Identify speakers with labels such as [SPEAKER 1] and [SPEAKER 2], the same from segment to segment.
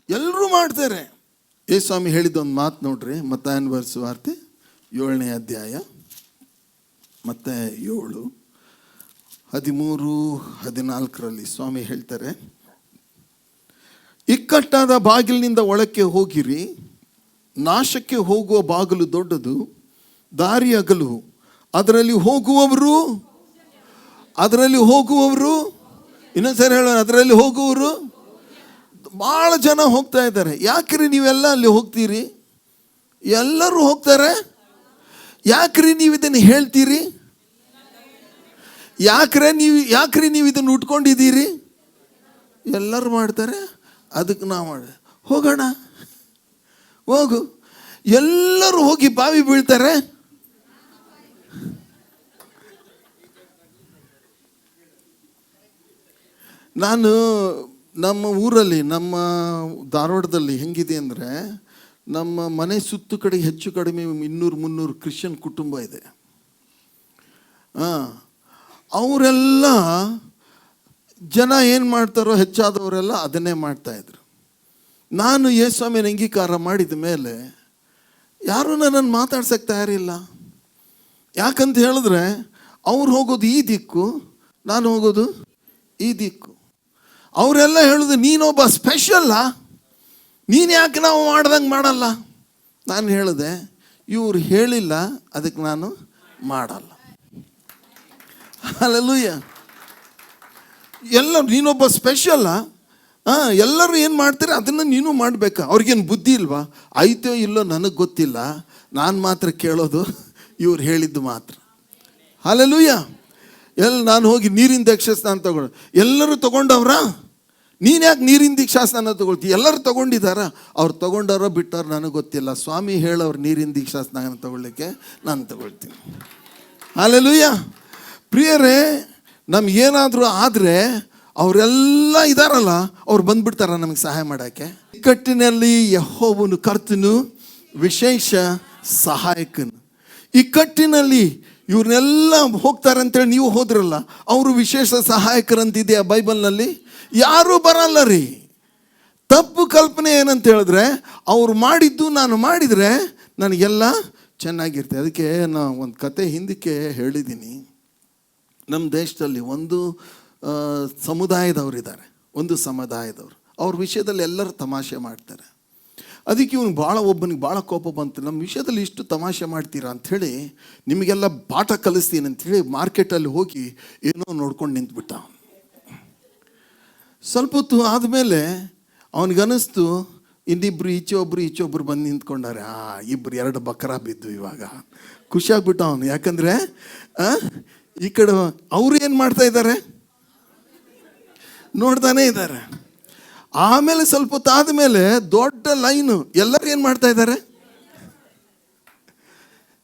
[SPEAKER 1] ಎಲ್ಲರೂ ಮಾಡ್ತಾರೆ. ಯೇಸುಸ್ವಾಮಿ ಹೇಳಿದ್ದೊಂದು ಮಾತು ನೋಡ್ರಿ, ಮತ್ತಾಯನ ಬರೆಸುವ ವಾರ್ತೆ 7ನೇ ಅಧ್ಯಾಯ, ಮತ್ತೆ 7:13-14 ಸ್ವಾಮಿ ಹೇಳ್ತಾರೆ, ಇಕ್ಕಟ್ಟಾದ ಬಾಗಿಲಿನಿಂದ ಒಳಕ್ಕೆ ಹೋಗಿರಿ, ನಾಶಕ್ಕೆ ಹೋಗುವ ಬಾಗಿಲು ದೊಡ್ಡದು, ದಾರಿ ಅಗಲು, ಅದರಲ್ಲಿ ಹೋಗುವವರು ಇನ್ನೊಂದ್ಸರಿ ಹೇಳೋಣ, ಅದರಲ್ಲಿ ಹೋಗುವವರು ಭಾಳ ಜನ ಹೋಗ್ತಾ ಇದ್ದಾರೆ. ಯಾಕ್ರಿ ನೀವೆಲ್ಲ ಅಲ್ಲಿ ಹೋಗ್ತೀರಿ? ಎಲ್ಲರೂ ಹೋಗ್ತಾರೆ. ಯಾಕ್ರಿ ನೀವು ಇದನ್ನು ಹೇಳ್ತೀರಿ? ಯಾಕ್ರಿ ನೀವು ಇದನ್ನು ಉಟ್ಕೊಂಡಿದ್ದೀರಿ? ಎಲ್ಲರೂ ಮಾಡ್ತಾರೆ, ಅದಕ್ಕೆ ನಾವು ಹೋಗೋಣ, ಹೋಗು. ಎಲ್ಲರೂ ಹೋಗಿ ಬಾವಿ ಬೀಳ್ತಾರೆ. ನಾನು ನಮ್ಮ ಊರಲ್ಲಿ, ನಮ್ಮ ಧಾರವಾಡದಲ್ಲಿ ಹೆಂಗಿದೆ ಅಂದರೆ, ನಮ್ಮ ಮನೆ ಸುತ್ತು ಕಡೆ ಹೆಚ್ಚು ಕಡಿಮೆ 200-300 ಕ್ರಿಶ್ಚಿಯನ್ ಕುಟುಂಬ ಇದೆ. ಅವರೆಲ್ಲ ಜನ ಏನು ಮಾಡ್ತಾರೋ ಹೆಚ್ಚಾದವರೆಲ್ಲ ಅದನ್ನೇ ಮಾಡ್ತಾಯಿದ್ರು. ನಾನು ಯೇಸುಸ್ವಾಮಿನ ಅಂಗೀಕಾರ ಮಾಡಿದ ಮೇಲೆ ಯಾರೂ ನನ್ನನ್ನು ಮಾತಾಡ್ಸೋಕ್ಕೆ ತಯಾರಿಲ್ಲ. ಯಾಕಂತ ಹೇಳಿದ್ರೆ ಅವ್ರು ಹೋಗೋದು ಈ ದಿಕ್ಕು, ನಾನು ಹೋಗೋದು ಈ ದಿಕ್ಕು. ಅವರೆಲ್ಲ ಹೇಳೋದು ನೀನೊಬ್ಬ ಸ್ಪೆಷಲ್ಲ, ನೀನು ಯಾಕೆ ನಾವು ಮಾಡ್ದಂಗೆ ಮಾಡಲ್ಲ. ನಾನು ಹೇಳಿದೆ, ಇವ್ರು ಹೇಳಿಲ್ಲ, ಅದಕ್ಕೆ ನಾನು ಮಾಡಲ್ಲ. ಹಲ್ಲೆಲೂಯಾ. ಎಲ್ಲ ನೀನೊಬ್ಬ ಸ್ಪೆಷಲ್ಲ, ಎಲ್ಲರೂ ಏನು ಮಾಡ್ತಾರೆ ಅದನ್ನು ನೀನು ಮಾಡಬೇಕಾ? ಅವ್ರಿಗೇನು ಬುದ್ಧಿ ಇಲ್ವಾ? ಆಯ್ತೋ ಇಲ್ಲೋ ನನಗೆ ಗೊತ್ತಿಲ್ಲ, ನಾನು ಮಾತ್ರ ಕೇಳೋದು ಇವ್ರು ಹೇಳಿದ್ದು ಮಾತ್ರ. ಹಲ್ಲೆಲೂಯಾ. ನಾನು ಹೋಗಿ ನೀರಿನ ದೀಕ್ಷಾಸ್ನಾನ ತಗೊಂಡು, ಎಲ್ಲರೂ ತೊಗೊಂಡವ್ರಾ? ನೀನು ಯಾಕೆ ನೀರಿನ ದೀಕ್ಷಾಸ್ನಾನ ತೊಗೊಳ್ತೀವಿ? ಎಲ್ಲರೂ ತೊಗೊಂಡಿದ್ದಾರ? ಅವ್ರು ತೊಗೊಂಡಾರೋ ಬಿಟ್ಟಾರೋ ನನಗೆ ಗೊತ್ತಿಲ್ಲ. ಸ್ವಾಮಿ ಹೇಳೋರು ನೀರಿನ ದೀಕ್ಷಾಸ್ನಾನ ತೊಗೊಳ್ಳಿಕ್ಕೆ ನಾನು ತೊಗೊಳ್ತೀನಿ. ಹಲ್ಲೆಲೂಯಾ. ಪ್ರಿಯರೇ, ನಮಗೇನಾದರೂ ಆದರೆ ಅವರೆಲ್ಲ ಇದ್ದಾರಲ್ಲ, ಅವ್ರು ಬಂದುಬಿಡ್ತಾರ ನಮಗೆ ಸಹಾಯ ಮಾಡೋಕ್ಕೆ. ಇಕ್ಕಟ್ಟಿನಲ್ಲಿ ಯೆಹೋವನು ಕರ್ತನು ವಿಶೇಷ ಸಹಾಯಕನು. ಇಕ್ಕಟ್ಟಿನಲ್ಲಿ ಇವ್ರನ್ನೆಲ್ಲ ಹೋಗ್ತಾರೆ ಅಂತೇಳಿ ನೀವು ಹೋದ್ರಲ್ಲ, ಅವರು ವಿಶೇಷ ಸಹಾಯಕರಂತಿದೆಯಾ ಬೈಬಲ್ನಲ್ಲಿ? ಯಾರೂ ಬರಲ್ಲ ರೀ. ತಪ್ಪು ಕಲ್ಪನೆ ಏನಂತ ಹೇಳಿದ್ರೆ, ಅವ್ರು ಮಾಡಿದ್ದು ನಾನು ಮಾಡಿದರೆ ನನಗೆಲ್ಲ ಚೆನ್ನಾಗಿರ್ತದೆ. ಅದಕ್ಕೆ ನಾನು ಒಂದು ಕತೆ ಹಿಂದಕ್ಕೆ ಹೇಳಿದ್ದೀನಿ. ನಮ್ಮ ದೇಶದಲ್ಲಿ ಒಂದು ಸಮುದಾಯದವರಿದ್ದಾರೆ, ಒಂದು ಸಮುದಾಯದವರು. ಅವ್ರ ವಿಷಯದಲ್ಲಿ ಎಲ್ಲರೂ ತಮಾಷೆ ಮಾಡ್ತಾರೆ. ಅದಕ್ಕೆ ಒಬ್ಬನಿಗೆ ಭಾಳ ಕೋಪ ಬಂತು. ನಮ್ಮ ವಿಷಯದಲ್ಲಿ ಇಷ್ಟು ತಮಾಷೆ ಮಾಡ್ತೀರಾ ಅಂಥೇಳಿ ನಿಮಗೆಲ್ಲ ಪಾಠ ಕಲಿಸ್ತೀನಿ ಅಂಥೇಳಿ ಮಾರ್ಕೆಟಲ್ಲಿ ಹೋಗಿ ಏನೋ ನೋಡ್ಕೊಂಡು ನಿಂತ್ಬಿಟ್ಟ. ಸ್ವಲ್ಪ ಹೊತ್ತು ಆದಮೇಲೆ ಅವನಿಗನ್ನಿಸ್ತು, ಇನ್ನಿಬ್ಬರು ಈಚೊಬ್ರು ಬಂದು ನಿಂತ್ಕೊಂಡಾರೆ. ಇಬ್ಬರು 2 ಬಕರ ಬಿದ್ದು. ಇವಾಗ ಖುಷಿಯಾಗ್ಬಿಟ್ಟು ಅವನು, ಯಾಕಂದರೆ ಈ ಕಡೆ ಅವರು ಏನು ಮಾಡ್ತಾ ಇದ್ದಾರೆ ನೋಡ್ತಾನೇ ಇದ್ದಾರೆ. ಆಮೇಲೆ ಸ್ವಲ್ಪ ಹೊತ್ತು ಆದಮೇಲೆ ದೊಡ್ಡ ಲೈನು, ಎಲ್ಲರೂ ಏನು ಮಾಡ್ತಾ ಇದ್ದಾರೆ?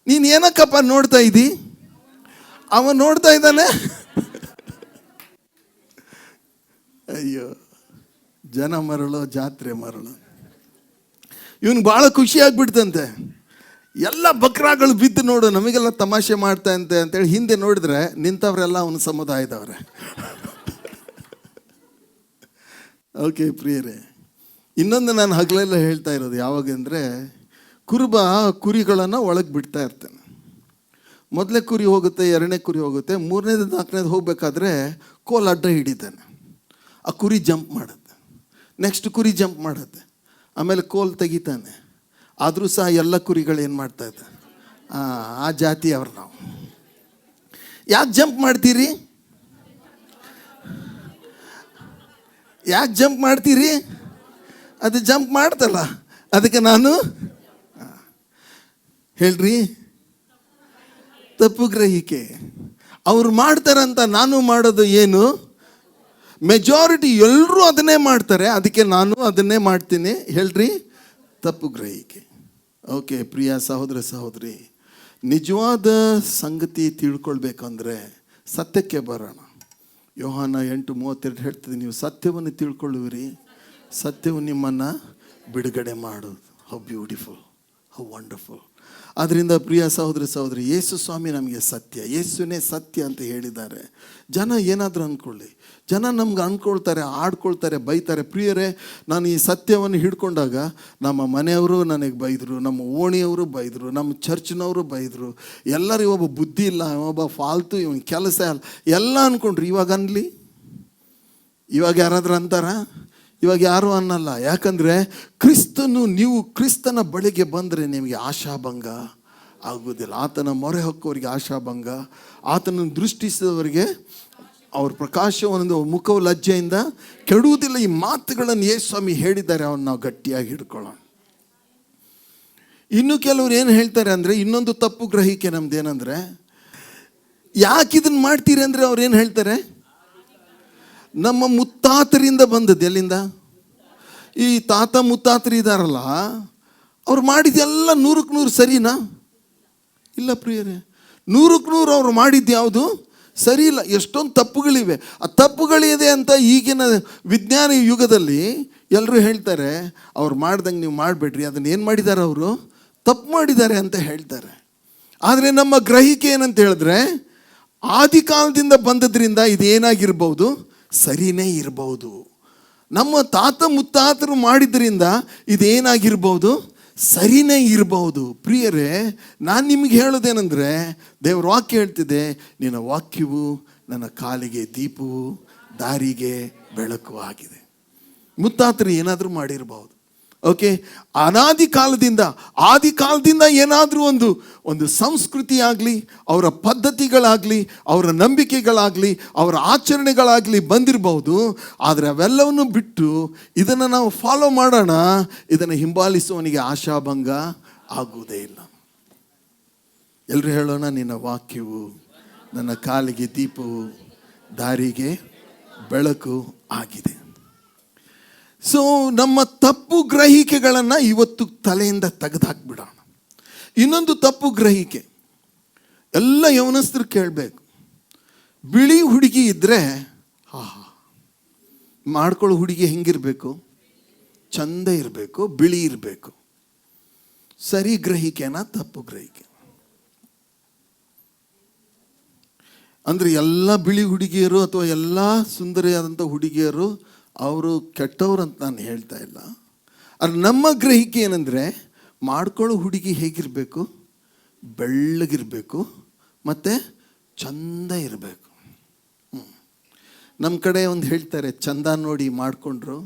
[SPEAKER 1] ನೀನು ಏನಕ್ಕಪ್ಪ ನೋಡ್ತಾ ಇದ್ದಿ? ಅವ ನೋಡ್ತಾ ಇದ್ದಾನೆ. ಅಯ್ಯೋ, ಜನ ಮರಳು, ಜಾತ್ರೆ ಮರಳು. ಇವನಿಗೆ ಭಾಳ ಖುಷಿಯಾಗ್ಬಿಡ್ತಂತೆ. ಎಲ್ಲ ಬಕ್ರಾಗಳು ಬಿದ್ದು ನೋಡು, ನಮಗೆಲ್ಲ ತಮಾಷೆ ಮಾಡ್ತಾ ಅಂತೇಳಿ ಹಿಂದೆ ನೋಡಿದ್ರೆ ನಿಂತವರೆಲ್ಲ ಅವನ ಸಮುದಾಯದವ್ರೆ. ಓಕೆ ಪ್ರಿಯರೇ, ಇನ್ನೊಂದು ನಾನು ಹಗಲೆಲ್ಲ ಹೇಳ್ತಾ ಇರೋದು ಯಾವಾಗಂದರೆ, ಕುರುಬ ಕುರಿಗಳನ್ನು ಒಳಗೆ ಬಿಡ್ತಾ ಇರ್ತಾನೆ. ಮೊದಲೇ ಕುರಿ ಹೋಗುತ್ತೆ, 2ನೇ ಕುರಿ ಹೋಗುತ್ತೆ, 3ನೇದು 4ನೇದು ಹೋಗಬೇಕಾದ್ರೆ ಕೋಲ್ ಅಡ್ಡ ಹಿಡಿತಾನೆ. ಆ ಕುರಿ ಜಂಪ್ ಮಾಡುತ್ತೆ, ನೆಕ್ಸ್ಟ್ ಕುರಿ ಜಂಪ್ ಮಾಡುತ್ತೆ, ಆಮೇಲೆ ಕೋಲ್ ತೆಗಿತಾನೆ. ಆದರೂ ಸಹ ಎಲ್ಲ ಕುರಿಗಳು ಏನು ಮಾಡ್ತಾಯಿದ್ದೆ? ಆ ಜಾತಿ ಅವ್ರು. ನಾವು ಯಾಕೆ ಜಂಪ್ ಮಾಡ್ತೀರಿ? ಯಾಕೆ ಜಂಪ್ ಮಾಡ್ತೀರಿ? ಅದು ಜಂಪ್ ಮಾಡ್ತಲ್ಲ, ಅದಕ್ಕೆ ನಾನು ಹೇಳ್ರಿ, ತಪ್ಪು ಗ್ರಹಿಕೆ. ಅವ್ರು ಮಾಡ್ತಾರಂತ ನಾನು ಮಾಡೋದು ಏನು? ಮೆಜಾರಿಟಿ ಎಲ್ಲರೂ ಅದನ್ನೇ ಮಾಡ್ತಾರೆ, ಅದಕ್ಕೆ ನಾನು ಅದನ್ನೇ ಮಾಡ್ತೀನಿ. ಹೇಳ್ರಿ, ತಪ್ಪು ಗ್ರಹಿಕೆ. ಓಕೆ ಪ್ರಿಯ ಸಹೋದರ ಸಹೋದರಿ, ನಿಜವಾದ ಸಂಗತಿ ತಿಳ್ಕೊಳ್ಬೇಕಂದ್ರೆ ಸತ್ಯಕ್ಕೆ ಬರೋಣ. ಯೋಹಾನ 8:32 ಹೇಳ್ತದೆ, ನೀವು ಸತ್ಯವನ್ನು ತಿಳ್ಕೊಳ್ಳುವಿರಿ, ಸತ್ಯವು ನಿಮ್ಮನ್ನು ಬಿಡುಗಡೆ ಮಾಡೋದು. How beautiful, how wonderful. ಆದ್ದರಿಂದ ಪ್ರಿಯ ಸಹೋದರ ಸಹೋದರಿ, ಯೇಸು ಸ್ವಾಮಿ ನಮಗೆ ಸತ್ಯ, ಯೇಸುನೇ ಸತ್ಯ ಅಂತ ಹೇಳಿದ್ದಾರೆ. ಜನ ಏನಾದರೂ ಅಂದ್ಕೊಳ್ಳಿ, ಜನ ನಮ್ಗೆ ಅಂದ್ಕೊಳ್ತಾರೆ, ಆಡ್ಕೊಳ್ತಾರೆ, ಬೈತಾರೆ. ಪ್ರಿಯರೇ, ನಾನು ಈ ಸತ್ಯವನ್ನು ಹಿಡ್ಕೊಂಡಾಗ ನಮ್ಮ ಮನೆಯವರು ನನಗೆ ಬೈದರು, ನಮ್ಮ ಓಣಿಯವರು ಬೈದರು, ನಮ್ಮ ಚರ್ಚ್ನವರು ಬೈದರು, ಎಲ್ಲರೂ ಒಬ್ಬ ಬುದ್ಧಿ ಇಲ್ಲ, ಒಬ್ಬ ಫಾಲ್ತು, ಇವನ್ ಕೆಲಸ ಅಲ್ಲ ಎಲ್ಲ ಅಂದ್ಕೊಂಡ್ರು. ಇವಾಗ ಅನ್ಲಿ? ಇವಾಗ ಯಾರಾದರೂ ಅಂತಾರ? ಇವಾಗ ಯಾರೂ ಅನ್ನಲ್ಲ. ಯಾಕಂದರೆ ನೀವು ಕ್ರಿಸ್ತನ ಬಳಿಗೆ ಬಂದರೆ ನಿಮಗೆ ಆಶಾಭಂಗ ಆಗುವುದಿಲ್ಲ. ಆತನ ಮೊರೆ ಹೊಕ್ಕವರಿಗೆ ಆಶಾಭಂಗ, ಆತನನ್ನು ದೃಷ್ಟಿಸಿದವರಿಗೆ ಅವ್ರ ಪ್ರಕಾಶವನ್ನು ಮುಖವು ಲಜ್ಜೆಯಿಂದ ಕೆಡುವುದಿಲ್ಲ. ಈ ಮಾತುಗಳನ್ನು ಯೇಸು ಸ್ವಾಮಿ ಹೇಳಿದ್ದಾರೆ, ಅವನ್ನ ನಾವು ಗಟ್ಟಿಯಾಗಿ ಹಿಡ್ಕೊಳ್ಳೋಣ. ಇನ್ನು ಕೆಲವ್ರು ಏನು ಹೇಳ್ತಾರೆ ಅಂದರೆ, ಇನ್ನೊಂದು ತಪ್ಪು ಗ್ರಹಿಕೆ ನಮ್ದೇನೆಂದರೆ, ಯಾಕೆ ಇದನ್ನು ಮಾಡ್ತೀರಿ ಅಂದರೆ ಅವ್ರು ಏನು ಹೇಳ್ತಾರೆ, ನಮ್ಮ ಮುತ್ತಾತರಿಂದ ಬಂದದ್ದು. ಎಲ್ಲಿಂದ? ಈ ತಾತ ಮುತ್ತಾತರು ಇದ್ದಾರಲ್ಲ, ಅವ್ರು ಮಾಡಿದ್ದೆಲ್ಲ 100ಕ್ಕೆ 100 ಸರಿನಾ? ಇಲ್ಲ ಪ್ರಿಯರೇ, 100ಕ್ಕೆ 100 ಅವ್ರು ಮಾಡಿದ್ದು ಯಾವುದು ಸರಿ ಇಲ್ಲ. ಎಷ್ಟೊಂದು ತಪ್ಪುಗಳಿವೆ. ಆ ತಪ್ಪುಗಳಿದೆ ಅಂತ ಈಗಿನ ವಿಜ್ಞಾನ ಯುಗದಲ್ಲಿ ಎಲ್ಲರೂ ಹೇಳ್ತಾರೆ, ಅವ್ರು ಮಾಡ್ದಂಗೆ ನೀವು ಮಾಡಬೇಡ್ರಿ, ಅದನ್ನು ಏನು ಮಾಡಿದ್ದಾರೆ, ಅವರು ತಪ್ಪು ಮಾಡಿದ್ದಾರೆ ಅಂತ ಹೇಳ್ತಾರೆ. ಆದರೆ ನಮ್ಮ ಗ್ರಹಿಕೆ ಏನಂತ ಹೇಳಿದ್ರೆ, ಆದಿ ಕಾಲದಿಂದ ಬಂದದ್ರಿಂದ ಇದೇನಾಗಿರ್ಬೋದು, ಸರಿನೇ ಇರ್ಬೋದು. ನಮ್ಮ ತಾತ ಮುತ್ತಾತರು ಮಾಡಿದ್ರಿಂದ ಇದೇನಾಗಿರ್ಬೋದು, ಸರಿನೇ ಇರ್ಬೋದು. ಪ್ರಿಯರೇ, ನಾನು ನಿಮಗೆ ಹೇಳೋದೇನೆಂದರೆ, ದೇವ್ರ ವಾಕ್ಯ ಹೇಳ್ತಿದೆ, ನಿನ್ನ ವಾಕ್ಯವು ನನ್ನ ಕಾಲಿಗೆ ದೀಪವು, ದಾರಿಗೆ ಬೆಳಕು ಆಗಿದೆ. ಮುತ್ತಾತರು ಏನಾದರೂ ಮಾಡಿರ್ಬೋದು. ಓಕೆ, ಆದಿ ಕಾಲದಿಂದ ಏನಾದರೂ ಒಂದು ಸಂಸ್ಕೃತಿ ಆಗಲಿ, ಅವರ ಪದ್ಧತಿಗಳಾಗಲಿ, ಅವರ ನಂಬಿಕೆಗಳಾಗಲಿ, ಅವರ ಆಚರಣೆಗಳಾಗಲಿ ಬಂದಿರಬಹುದು. ಆದರೆ ಅವೆಲ್ಲವನ್ನು ಬಿಟ್ಟು ಇದನ್ನು ನಾವು ಫಾಲೋ ಮಾಡೋಣ, ಇದನ್ನು ಹಿಂಬಾಲಿಸುವವನಿಗೆ ಆಶಾಭಂಗ ಆಗುವುದೇ ಇಲ್ಲ. ಎಲ್ಲರೂ ಹೇಳೋಣ, ನಿನ್ನ ವಾಕ್ಯವು ನನ್ನ ಕಾಲಿಗೆ ದೀಪವು, ದಾರಿಗೆ ಬೆಳಕು ಆಗಿದೆ. ಸೊ ನಮ್ಮ ತಪ್ಪು ಗ್ರಹಿಕೆಗಳನ್ನು ಇವತ್ತು ತಲೆಯಿಂದ ತೆಗೆದುಹಾಕ್ಬಿಡೋಣ. ಇನ್ನೊಂದು ತಪ್ಪು ಗ್ರಹಿಕೆ, ಎಲ್ಲ ಯೌವನಸ್ಥರು ಕೇಳಬೇಕು, ಬಿಳಿ ಹುಡುಗಿ ಇದ್ದರೆ ಮಾಡ್ಕೊಳ್ಳೋ ಹುಡುಗಿ ಹೆಂಗಿರಬೇಕು, ಚಂದ ಇರಬೇಕು, ಬಿಳಿ ಇರಬೇಕು. ಸರಿ ಗ್ರಹಿಕೆನಾ ತಪ್ಪು ಗ್ರಹಿಕೆ? ಅಂದರೆ ಎಲ್ಲ ಬಿಳಿ ಹುಡುಗಿಯರು ಅಥವಾ ಎಲ್ಲ ಸುಂದರಿಯಾದಂಥ ಹುಡುಗಿಯರು ಅವರು ಕೆಟ್ಟವರು ಅಂತ ನಾನು ಹೇಳ್ತಾ ಇಲ್ಲ. ಆದರೆ ನಮ್ಮ ಗ್ರಹಿಕೆ ಏನಂದರೆ, ಮಾಡ್ಕೊಳ್ಳೋ ಹುಡುಗಿ ಹೇಗಿರಬೇಕು, ಬೆಳ್ಳಗಿರಬೇಕು ಮತ್ತು ಚಂದ ಇರಬೇಕು. ನಮ್ಮ ಕಡೆ ಒಂದು ಹೇಳ್ತಾರೆ, ಚಂದ ನೋಡಿ ಮಾಡಿಕೊಂಡ್ರು,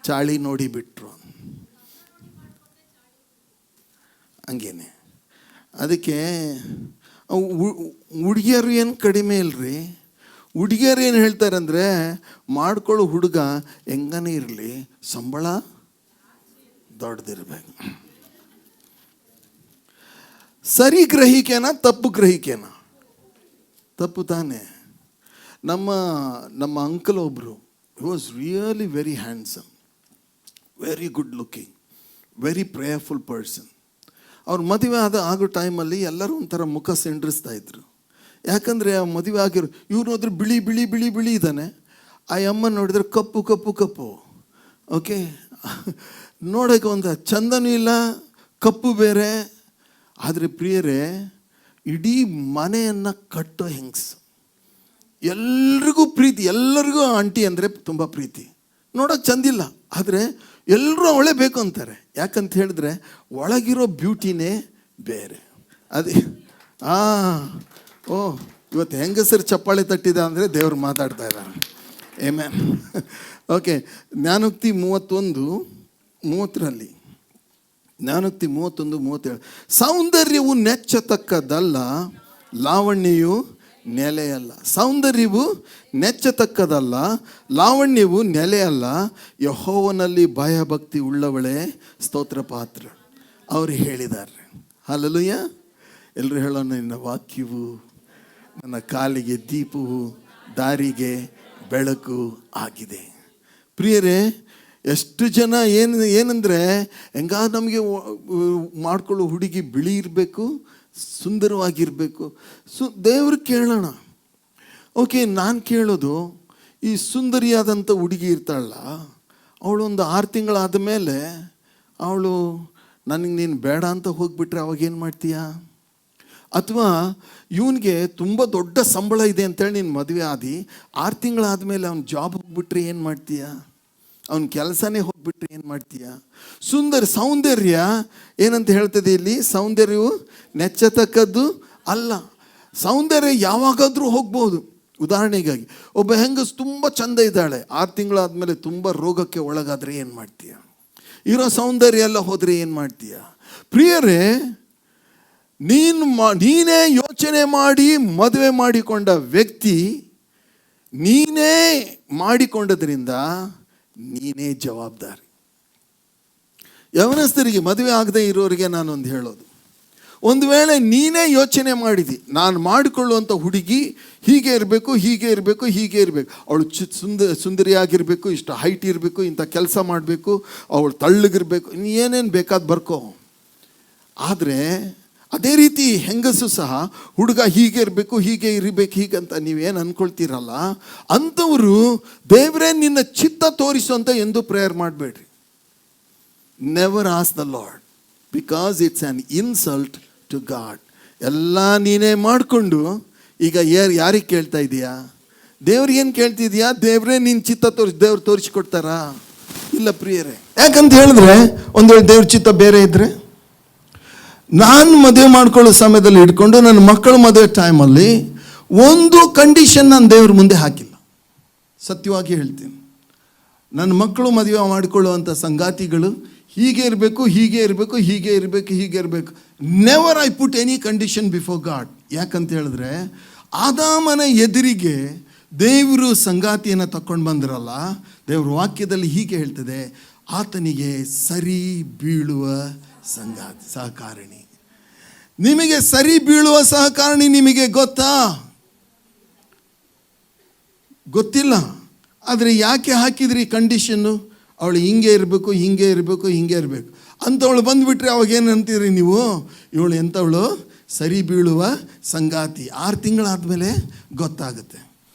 [SPEAKER 1] ಚಾಳಿ ನೋಡಿ ಬಿಟ್ಟರು. ಹಂಗೇನೆ. ಅದಕ್ಕೆ ಹುಡುಗಿಯರು ಏನು ಕಡಿಮೆ ಇಲ್ಲರಿ. ಹುಡುಗಿಯರು ಏನು ಹೇಳ್ತಾರೆ ಅಂದರೆ, ಮಾಡ್ಕೊಳ್ಳೋ ಹುಡುಗ ಹೆಂಗನೇ ಇರಲಿ, ಸಂಬಳ ದೊಡ್ಡದಿರಬೇಕು. ಸರಿ ಗ್ರಹಿಕೆನಾ ತಪ್ಪು ಗ್ರಹಿಕೆನಾ? ತಪ್ಪು ತಾನೇ. ನಮ್ಮ ಅಂಕಲ್ ಒಬ್ಬರು, he was really very handsome, very good looking, very prayerful person. ಅವ್ರ ಮದುವೆ ಆಗೋ ಟೈಮಲ್ಲಿ ಎಲ್ಲರೂ ಒಂಥರ ಮುಖ ಸೆಂಡ್ರಿಸ್ತಾ ಇದ್ರು. ಯಾಕಂದರೆ ಆ ಮದುವೆ ಆಗಿರೋ ಇವ್ರು ನೋಡಿದ್ರೆ ಬಿಳಿ ಬಿಳಿ ಬಿಳಿ ಬಿಳಿ ಇದ್ದಾನೆ, ಆ ಅಮ್ಮ ನೋಡಿದ್ರೆ ಕಪ್ಪು ಕಪ್ಪು ಕಪ್ಪು. ಓಕೆ, ನೋಡೋಕೆ ಒಂದು ಚಂದನೂ ಇಲ್ಲ, ಕಪ್ಪು ಬೇರೆ. ಆದರೆ ಪ್ರಿಯರೇ, ಇಡೀ ಮನೆಯನ್ನು ಕಟ್ಟೋ ಹೆಂಗಸು, ಎಲ್ರಿಗೂ ಪ್ರೀತಿ, ಎಲ್ಲರಿಗೂ ಆಂಟಿ ಅಂದರೆ ತುಂಬ ಪ್ರೀತಿ. ನೋಡೋಕೆ ಚಂದಿಲ್ಲ, ಆದರೆ ಎಲ್ಲರೂ ಅವಳೇ ಬೇಕು ಅಂತಾರೆ. ಯಾಕಂತ ಹೇಳಿದ್ರೆ ಒಳಗಿರೋ ಬ್ಯೂಟಿನೇ ಬೇರೆ. ಅದೇ ಇವತ್ತು ಹೆಂಗಸರು ಚಪ್ಪಾಳೆ ತಟ್ಟಿದ ಅಂದರೆ ದೇವ್ರು ಮಾತಾಡ್ತಾ ಇದ್ದಾರೆ. ಆಮೆನ್. ಓಕೆ, ಜ್ಞಾನೋಕ್ತಿ 30:30 ಜ್ಞಾನೋಕ್ತಿ 31:37, ಸೌಂದರ್ಯವು ನೆಚ್ಚತಕ್ಕದ್ದಲ್ಲ, ಲಾವಣ್ಯವು ನೆಲೆಯಲ್ಲ. ಸೌಂದರ್ಯವು ನೆಚ್ಚತಕ್ಕದಲ್ಲ, ಲಾವಣ್ಯವು ನೆಲೆಯಲ್ಲ, ಯೆಹೋವನಲ್ಲಿ ಭಯಭಕ್ತಿ ಉಳ್ಳವಳೇ ಸ್ತೋತ್ರ ಪಾತ್ರ. ಅವರು ಹೇಳಿದ್ದಾರೆ. ಹಲ್ಲೆಲೂಯ. ಎಲ್ಲರೂ ಹೇಳೋಣ, ನಿನ್ನ ವಾಕ್ಯವು ನನ್ನ ಕಾಲಿಗೆ ದೀಪವು, ದಾರಿಗೆ ಬೆಳಕು ಆಗಿದೆ. ಪ್ರಿಯರೇ, ಎಷ್ಟು ಜನ ಏನಂದರೆ, ಹೆಂಗಾದ್ರೆ ನಮಗೆ ಮಾಡ್ಕೊಳ್ಳೋ ಹುಡುಗಿ ಬಿಳಿ ಇರಬೇಕು, ಸುಂದರವಾಗಿರಬೇಕು. ದೇವ್ರಿಗೆ ಕೇಳೋಣ. ಓಕೆ, ನಾನು ಕೇಳೋದು, ಈ ಸುಂದರಿಯಾದಂಥ ಹುಡುಗಿ ಇರ್ತಾಳಲ್ಲ, ಅವಳು ಒಂದು 6 ತಿಂಗಳಾದ ಮೇಲೆ ಅವಳು ನನಗೆ ನೀನು ಬೇಡ ಅಂತ ಹೋಗ್ಬಿಟ್ರೆ ಅವಾಗೇನು ಮಾಡ್ತೀಯಾ? ಅಥವಾ ಇವನಿಗೆ ತುಂಬ ದೊಡ್ಡ ಸಂಬಳ ಇದೆ ಅಂತೇಳಿ ನೀನು ಮದುವೆ ಆದಿ 6 ತಿಂಗಳಾದಮೇಲೆ ಅವ್ನ ಜಾಬ್ ಹೋಗ್ಬಿಟ್ರೆ ಏನು ಮಾಡ್ತೀಯಾ? ಅವನ ಕೆಲಸನೇ ಹೋಗ್ಬಿಟ್ರೆ ಏನು ಮಾಡ್ತೀಯಾ? ಸೌಂದರ್ಯ ಏನಂತ ಹೇಳ್ತದೆ ಇಲ್ಲಿ? ಸೌಂದರ್ಯವು ನೆಚ್ಚತಕ್ಕದ್ದು ಅಲ್ಲ. ಸೌಂದರ್ಯ ಯಾವಾಗಾದರೂ ಹೋಗ್ಬೋದು. ಉದಾಹರಣೆಗಾಗಿ ಒಬ್ಬ ಹೆಂಗಸು ತುಂಬ ಚಂದ ಇದ್ದಾಳೆ, 6 ತಿಂಗಳಾದಮೇಲೆ ತುಂಬ ರೋಗಕ್ಕೆ ಒಳಗಾದರೆ ಏನು ಮಾಡ್ತೀಯ? ಇರೋ ಸೌಂದರ್ಯ ಎಲ್ಲ ಹೋದರೆ ಏನು ಮಾಡ್ತೀಯ? ಪ್ರಿಯರೇ, ನೀನೇ ಯೋಚನೆ ಮಾಡಿ ಮದುವೆ ಮಾಡಿಕೊಂಡ ವ್ಯಕ್ತಿ, ನೀನೇ ಮಾಡಿಕೊಂಡದ್ರಿಂದ ನೀನೇ ಜವಾಬ್ದಾರಿ. ಯವನಸ್ಥರಿಗೆ, ಮದುವೆ ಆಗದೆ ಇರೋರಿಗೆ ನಾನೊಂದು ಹೇಳೋದು, ಒಂದು ವೇಳೆ ನೀನೇ ಯೋಚನೆ ಮಾಡಿದಿ, ನಾನು ಮಾಡಿಕೊಳ್ಳುವಂಥ ಹುಡುಗಿ ಹೀಗೆ ಇರಬೇಕು, ಹೀಗೆ ಇರಬೇಕು, ಹೀಗೆ ಇರಬೇಕು, ಅವಳು ಸುಂದರಿಯಾಗಿರಬೇಕು, ಇಷ್ಟು ಹೈಟ್ ಇರಬೇಕು, ಇಂಥ ಕೆಲಸ ಮಾಡಬೇಕು, ಅವಳು ತಳ್ಳಗಿರಬೇಕು, ಏನೇನು ಬೇಕಾದ ಬರ್ಕೋ. ಆದರೆ ಅದೇ ರೀತಿ ಹೆಂಗಸು ಸಹ ಹುಡುಗ ಹೀಗೆ ಇರಬೇಕು, ಹೀಗೆ ಇರಬೇಕು, ಹೀಗಂತ ನೀವೇನು ಅಂದ್ಕೊಳ್ತೀರಲ್ಲ, ಅಂಥವರು ದೇವರೇ ನಿನ್ನ ಚಿತ್ತ ತೋರಿಸು ಅಂತ ಎಂದು ಪ್ರೇಯರ್ ಮಾಡಬೇಡ್ರಿ. Never ask the lord, because it's an insult to God. ಎಲ್ಲ ನೀನೇ ಮಾಡಿಕೊಂಡು ಈಗ ಯಾರಿಗೆ ಕೇಳ್ತಾ ಇದೀಯಾ? ದೇವ್ರಿಗೇನು ಕೇಳ್ತಿದ್ಯಾ? ದೇವರೇ ನಿನ್ನ ಚಿತ್ತ ದೇವ್ರು ತೋರಿಸ್ಕೊಡ್ತಾರಾ? ಇಲ್ಲ ಪ್ರಿಯರೇ. ಯಾಕಂತ ಹೇಳಿದ್ರೆ, ಒಂದು ವೇಳೆ ದೇವ್ರ ಚಿತ್ತ ಬೇರೆ ಇದ್ದರೆ, ನಾನು ಮದುವೆ ಮಾಡ್ಕೊಳ್ಳೋ ಸಮಯದಲ್ಲಿ ಇಟ್ಕೊಂಡು ನನ್ನ ಮಕ್ಕಳ ಮದುವೆ ಟೈಮಲ್ಲಿ ಒಂದು ಕಂಡೀಷನ್ ನಾನು ದೇವ್ರ ಮುಂದೆ ಹಾಕಿಲ್ಲ. ಸತ್ಯವಾಗಿ ಹೇಳ್ತೀನಿ, ನನ್ನ ಮಕ್ಕಳು ಮದುವೆ ಮಾಡಿಕೊಳ್ಳುವಂಥ ಸಂಗಾತಿಗಳು ಹೀಗೆ ಇರಬೇಕು, ಹೀಗೆ ಇರಬೇಕು, ಹೀಗೆ ಇರಬೇಕು, ಹೀಗೆ ಇರಬೇಕು. Never I put any condition before god. ಯಾಕಂತ ಹೇಳಿದ್ರೆ, ಆದಾಮನ ಎದುರಿಗೆ ದೇವರು ಸಂಗಾತಿಯನ್ನು ತಕೊಂಡು ಬಂದ್ರಲ್ಲ, ದೇವ್ರ ವಾಕ್ಯದಲ್ಲಿ ಹೀಗೆ ಹೇಳ್ತದೆ, ಆತನಿಗೆ ಸರಿ ಬೀಳುವ ಸಹಕಾರಿಣಿ. ನಿಮಗೆ ಸರಿ ಬೀಳುವ ಸಹಕಾರಿಣಿ ನಿಮಗೆ ಗೊತ್ತಾ? ಗೊತ್ತಿಲ್ಲ. ಆದರೆ ಯಾಕೆ ಹಾಕಿದ್ರಿ ಕಂಡೀಷನ್ನು? ಅವಳು ಹಿಂಗೆ ಇರಬೇಕು, ಹಿಂಗೆ ಇರಬೇಕು, ಹಿಂಗೆ ಇರಬೇಕು ಅಂಥವಳು ಬಂದುಬಿಟ್ರೆ ಅವಾಗೇನು ಅಂತೀರಿ ನೀವು? ಇವಳು ಎಂಥವಳು? ಸರಿ ಬೀಳುವ ಸಂಗಾತಿ. 6 ತಿಂಗಳಾದಮೇಲೆ ಗೊತ್ತಾಗುತ್ತೆ.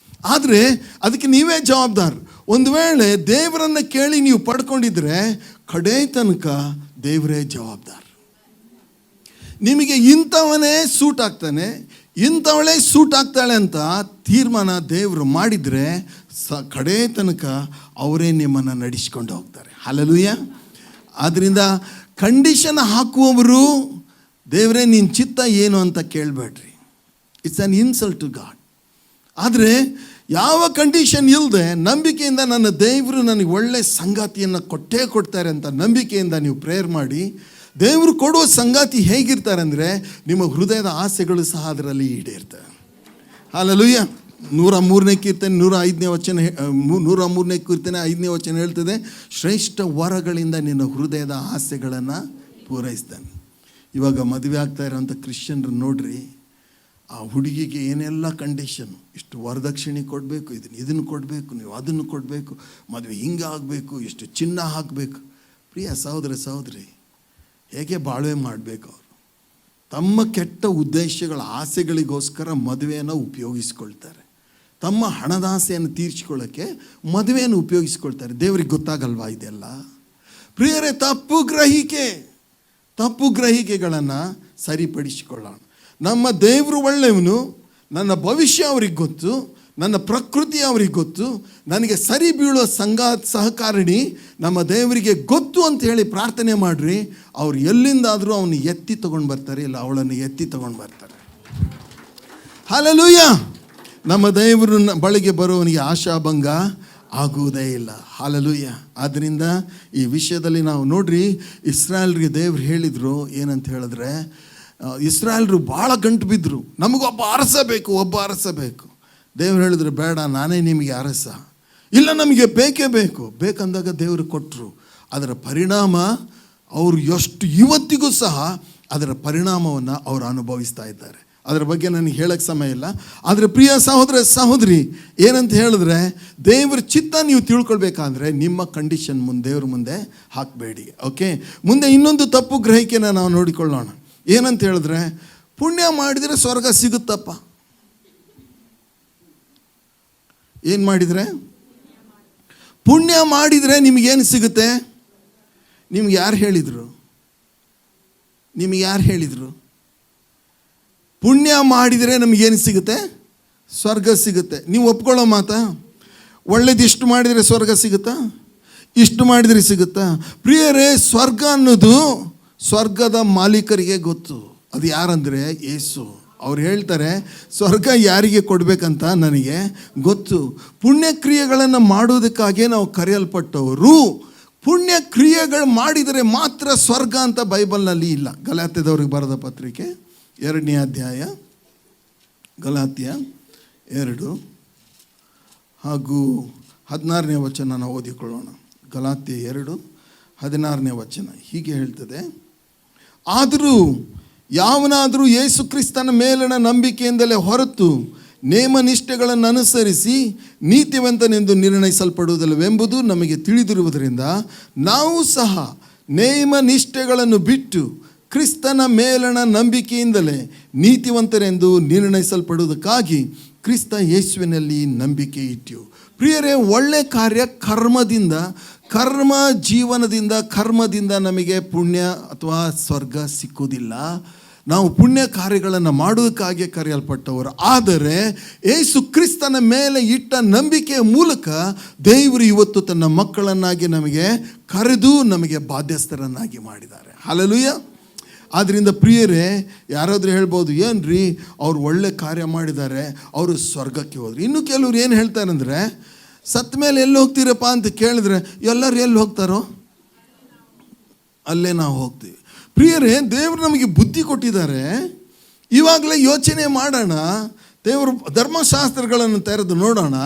[SPEAKER 1] ಆದರೆ ಅದಕ್ಕೆ ನೀವೇ ಜವಾಬ್ದಾರ. ಒಂದು ವೇಳೆ ದೇವರನ್ನು ಕೇಳಿ ನೀವು ಪಡ್ಕೊಂಡಿದ್ರೆ ಕಡೆ ತನಕ ದೇವರೇ ಜವಾಬ್ದಾರ. ನಿಮಗೆ ಇಂಥವನೇ ಸೂಟ್ ಆಗ್ತಾನೆ, ಇಂಥವಳೇ ಸೂಟ್ ಆಗ್ತಾಳೆ ಅಂತ ತೀರ್ಮಾನ ದೇವರು ಮಾಡಿದರೆ ಕಡೆ ತನಕ ಅವರೇ ನಿಮ್ಮನ್ನು ನಡೆಸ್ಕೊಂಡು ಹೋಗ್ತಾರೆ. ಹಲ್ಲೆಲೂಯಾ. ಆದ್ದರಿಂದ ಕಂಡೀಷನ್ ಹಾಕುವವರು ದೇವರೇ ನಿನ್ನ ಚಿತ್ತ ಏನು ಅಂತ ಕೇಳಬೇಡ್ರಿ. It's an insult to God. ಆದರೆ ಯಾವ ಕಂಡೀಷನ್ ಇಲ್ಲದೆ ನಂಬಿಕೆಯಿಂದ ನನ್ನ ದೇವರು ನನಗೆ ಒಳ್ಳೆ ಸಂಗಾತಿಯನ್ನು ಕೊಟ್ಟೇ ಕೊಡ್ತಾರೆ ಅಂತ ನಂಬಿಕೆಯಿಂದ ನೀವು ಪ್ರೇಯರ್ ಮಾಡಿ, ದೇವರು ಕೊಡುವ ಸಂಗಾತಿ ಹೇಗಿರ್ತಾರೆ ಅಂದರೆ, ನಿಮ್ಮ ಹೃದಯದ ಆಸೆಗಳು ಸಹ ಅದರಲ್ಲಿ ಈಡೇರ್ತವೆ. ಹಲ್ಲೆಲೂಯಾ. 103ನೇ ಕೀರ್ತನೆ 105ನೇ ವಚನ 103ನೇ ಕೀರ್ತನೆ 5ನೇ ವಚನ ಹೇಳ್ತದೆ, ಶ್ರೇಷ್ಠ ವರಗಳಿಂದ ನಿನ್ನ ಹೃದಯದ ಆಸೆಗಳನ್ನು ಪೂರೈಸ್ತಾನೆ. ಇವಾಗ ಮದುವೆ ಆಗ್ತಾ ಇರೋಂಥ ಕ್ರಿಶ್ಚಿಯನ್ರು ನೋಡ್ರಿ, ಆ ಹುಡುಗಿಗೆ ಏನೆಲ್ಲ ಕಂಡೀಷನು, ಇಷ್ಟು ವರದಕ್ಷಿಣೆ ಕೊಡಬೇಕು, ಇದನ್ನು ಕೊಡಬೇಕು, ನೀವು ಅದನ್ನು ಕೊಡಬೇಕು, ಮದುವೆ ಹಿಂಗೆ ಆಗಬೇಕು, ಇಷ್ಟು ಚಿನ್ನ ಹಾಕಬೇಕು. ಪ್ರಿಯ ಸಹೋದರ ಸಹೋದರಿ, ಹೇಗೆ ಬಾಳ್ವೆ ಮಾಡಬೇಕು? ಅವರು ತಮ್ಮ ಕೆಟ್ಟ ಉದ್ದೇಶಗಳ ಆಸೆಗಳಿಗೋಸ್ಕರ ಮದುವೆಯನ್ನು ಉಪಯೋಗಿಸ್ಕೊಳ್ತಾರೆ. ತಮ್ಮ ಹಣದ ಆಸೆಯನ್ನು ತೀರ್ಚಿಕೊಳ್ಳೋಕ್ಕೆ ಮದುವೆಯನ್ನು ಉಪಯೋಗಿಸ್ಕೊಳ್ತಾರೆ. ದೇವರಿಗೆ ಗೊತ್ತಾಗಲ್ವಾ ಇದೆಲ್ಲ? ಪ್ರಿಯರೇ, ತಪ್ಪು ಗ್ರಹಿಕೆಗಳನ್ನು ಸರಿಪಡಿಸಿಕೊಳ್ಳೋಣ. ನಮ್ಮ ದೇವರು ಒಳ್ಳೆಯವನು, ನನ್ನ ಭವಿಷ್ಯ ಅವ್ರಿಗೆ ಗೊತ್ತು, ನನ್ನ ಪ್ರಕೃತಿ ಅವ್ರಿಗೆ ಗೊತ್ತು, ನನಗೆ ಸರಿ ಬೀಳೋ ಸಹಕಾರಿಣಿ ನಮ್ಮ ದೇವರಿಗೆ ಗೊತ್ತು ಅಂತ ಹೇಳಿ ಪ್ರಾರ್ಥನೆ ಮಾಡಿರಿ. ಅವ್ರು ಎಲ್ಲಿಂದಾದರೂ ಅವನು ಎತ್ತಿ ತೊಗೊಂಡು ಬರ್ತಾರೆ, ಇಲ್ಲ ಅವಳನ್ನು ಎತ್ತಿ ತೊಗೊಂಡು ಬರ್ತಾರೆ. ಹಲ್ಲೆಲೂಯಾ. ನಮ್ಮ ದೇವರು ಬಳಿಗೆ ಬರುವವನಿಗೆ ಆಶಾಭಂಗ ಆಗುವುದೇ ಇಲ್ಲ. ಹಲ್ಲೆಲೂಯಾ. ಆದ್ದರಿಂದ ಈ ವಿಷಯದಲ್ಲಿ ನಾವು ನೋಡ್ರಿ, ಇಸ್ರಾಯೇಲ್ರಿಗೆ ದೇವರು ಹೇಳಿದರು ಏನಂತ ಹೇಳಿದ್ರೆ, ಇಸ್ರಾಯೇಲ್ರು ಭಾಳ ಗಂಟು ಬಿದ್ದರು, ನಮಗೊಬ್ಬ ಅರಸ ಬೇಕು. ದೇವ್ರು ಹೇಳಿದ್ರು, ಬೇಡ, ನಾನೇ ನಿಮಗೆ ಅರಸ. ಇಲ್ಲ, ನಮಗೆ ಬೇಕಂದಾಗ ದೇವರು ಕೊಟ್ಟರು. ಅದರ ಪರಿಣಾಮ ಅವರು ಇವತ್ತಿಗೂ ಸಹ ಅದರ ಪರಿಣಾಮವನ್ನು ಅವರು ಅನುಭವಿಸ್ತಾ ಇದ್ದಾರೆ. ಅದರ ಬಗ್ಗೆ ನನಗೆ ಹೇಳೋಕ್ಕೆ ಸಮಯ ಇಲ್ಲ. ಆದರೆ ಪ್ರಿಯ ಸಹೋದರ ಸಹೋದರಿ, ಏನಂತ ಹೇಳಿದ್ರೆ, ದೇವರ ಚಿತ್ತ ನೀವು ತಿಳ್ಕೊಳ್ಬೇಕಂದ್ರೆ ನಿಮ್ಮ ಕಂಡೀಷನ್ ದೇವ್ರ ಮುಂದೆ ಹಾಕಬೇಡಿ. ಓಕೆ. ಮುಂದೆ ಇನ್ನೊಂದು ತಪ್ಪು ಗ್ರಹಿಕೆನ ನಾವು ನೋಡಿಕೊಳ್ಳೋಣ. ಏನಂತ ಹೇಳಿದ್ರೆ, ಪುಣ್ಯ ಮಾಡಿದರೆ ಸ್ವರ್ಗ ಸಿಗುತ್ತಪ್ಪ. ಏನು ಮಾಡಿದರೆ? ಪುಣ್ಯ ಮಾಡಿದರೆ ನಿಮಗೇನು ಸಿಗುತ್ತೆ? ನಿಮ್ಗೆ ಯಾರು ಹೇಳಿದರು? ನಿಮಗೆ ಯಾರು ಹೇಳಿದರು? ಪುಣ್ಯ ಮಾಡಿದರೆ ನಮಗೇನು ಸಿಗುತ್ತೆ? ಸ್ವರ್ಗ ಸಿಗುತ್ತೆ. ನೀವು ಒಪ್ಕೊಳ್ಳೋ ಮಾತಾ? ಒಳ್ಳೇದು ಇಷ್ಟು ಮಾಡಿದರೆ ಸ್ವರ್ಗ ಸಿಗುತ್ತಾ? ಇಷ್ಟು ಮಾಡಿದರೆ ಸಿಗುತ್ತಾ? ಪ್ರಿಯರೇ, ಸ್ವರ್ಗ ಅನ್ನೋದು ಸ್ವರ್ಗದ ಮಾಲೀಕರಿಗೆ ಗೊತ್ತು. ಅದು ಯಾರಂದರೆ ಯೇಸು. ಅವ್ರು ಹೇಳ್ತಾರೆ, ಸ್ವರ್ಗ ಯಾರಿಗೆ ಕೊಡಬೇಕಂತ ನನಗೆ ಗೊತ್ತು. ಪುಣ್ಯಕ್ರಿಯೆಗಳನ್ನು ಮಾಡೋದಕ್ಕಾಗಿ ನಾವು ಕರೆಯಲ್ಪಟ್ಟವರು. ಪುಣ್ಯ ಕ್ರಿಯೆಗಳು ಮಾಡಿದರೆ ಮಾತ್ರ ಸ್ವರ್ಗ ಅಂತ ಬೈಬಲ್ನಲ್ಲಿ ಇಲ್ಲ. ಗಲಾತ್ಯದವ್ರಿಗೆ ಬರೆದ ಪತ್ರಿಕೆ 2ನೇ ಅಧ್ಯಾಯ, ಗಲಾತ್ಯ 2 ಹಾಗೂ 16ನೇ ವಚನ ನಾವು ಓದಿಕೊಳ್ಳೋಣ. ಗಲಾತ್ಯ 2:16ನೇ ವಚನ ಹೀಗೆ ಹೇಳ್ತದೆ, ಆದರೂ ಯಾವನಾದರೂ ಯೇಸು ಕ್ರಿಸ್ತನ ಮೇಲಿನ ನಂಬಿಕೆಯಿಂದಲೇ ಹೊರತು ನೇಮನಿಷ್ಠೆಗಳನ್ನು ಅನುಸರಿಸಿ ನೀತಿವಂತನೆಂದು ನಿರ್ಣಯಿಸಲ್ಪಡುವುದಿಲ್ಲವೆಂಬುದು ನಮಗೆ ತಿಳಿದಿರುವುದರಿಂದ ನಾವು ಸಹ ನೇಮನಿಷ್ಠೆಗಳನ್ನು ಬಿಟ್ಟು ಕ್ರಿಸ್ತನ ಮೇಲಣ ನಂಬಿಕೆಯಿಂದಲೇ ನೀತಿವಂತರೆಂದು ನಿರ್ಣಯಿಸಲ್ಪಡುವುದಕ್ಕಾಗಿ ಕ್ರಿಸ್ತ ಯೇಸುವಿನಲ್ಲಿ ನಂಬಿಕೆ ಇಟ್ಟೆವು. ಪ್ರಿಯರೇ, ಒಳ್ಳೆ ಕಾರ್ಯ ಕರ್ಮ ಜೀವನದಿಂದ ನಮಗೆ ಪುಣ್ಯ ಅಥವಾ ಸ್ವರ್ಗ ಸಿಕ್ಕುವುದಿಲ್ಲ. ನಾವು ಪುಣ್ಯ ಕಾರ್ಯಗಳನ್ನು ಮಾಡೋದಕ್ಕಾಗಿ ಕರೆಯಲ್ಪಟ್ಟವರು. ಆದರೆ ಯೇಸು ಕ್ರಿಸ್ತನ ಮೇಲೆ ಇಟ್ಟ ನಂಬಿಕೆಯ ಮೂಲಕ ದೇವರು ಇವತ್ತು ತನ್ನ ಮಕ್ಕಳನ್ನಾಗಿ ನಮಗೆ ಕರೆದು ನಮಗೆ ಬಾಧ್ಯಸ್ಥರನ್ನಾಗಿ ಮಾಡಿದ್ದಾರೆ. ಹಲ್ಲೆಲೂಯಾ. ಆದ್ದರಿಂದ ಪ್ರಿಯರೇ, ಯಾರಾದರೂ ಹೇಳ್ಬೋದು, ಏನ್ರಿ ಅವ್ರು ಒಳ್ಳೆ ಕಾರ್ಯ ಮಾಡಿದ್ದಾರೆ, ಅವರು ಸ್ವರ್ಗಕ್ಕೆ ಹೋದ್ರು. ಇನ್ನು ಕೆಲವ್ರು ಏನು ಹೇಳ್ತಾರಂದರೆ, ಸತ್ತ ಮೇಲೆ ಎಲ್ಲಿ ಹೋಗ್ತೀರಪ್ಪ ಅಂತ ಕೇಳಿದ್ರೆ ಎಲ್ಲರೂ ಎಲ್ಲಿ ಹೋಗ್ತಾರೋ ಅಲ್ಲೇ ನಾವು ಹೋಗ್ತೀವಿ. ಪ್ರಿಯರೇ, ದೇವರು ನಮಗೆ ಬುದ್ಧಿ ಕೊಟ್ಟಿದ್ದಾರೆ. ಇವಾಗಲೇ ಯೋಚನೆ ಮಾಡೋಣ. ದೇವರು ಧರ್ಮಶಾಸ್ತ್ರಗಳನ್ನು ತೆರೆದು ನೋಡೋಣ.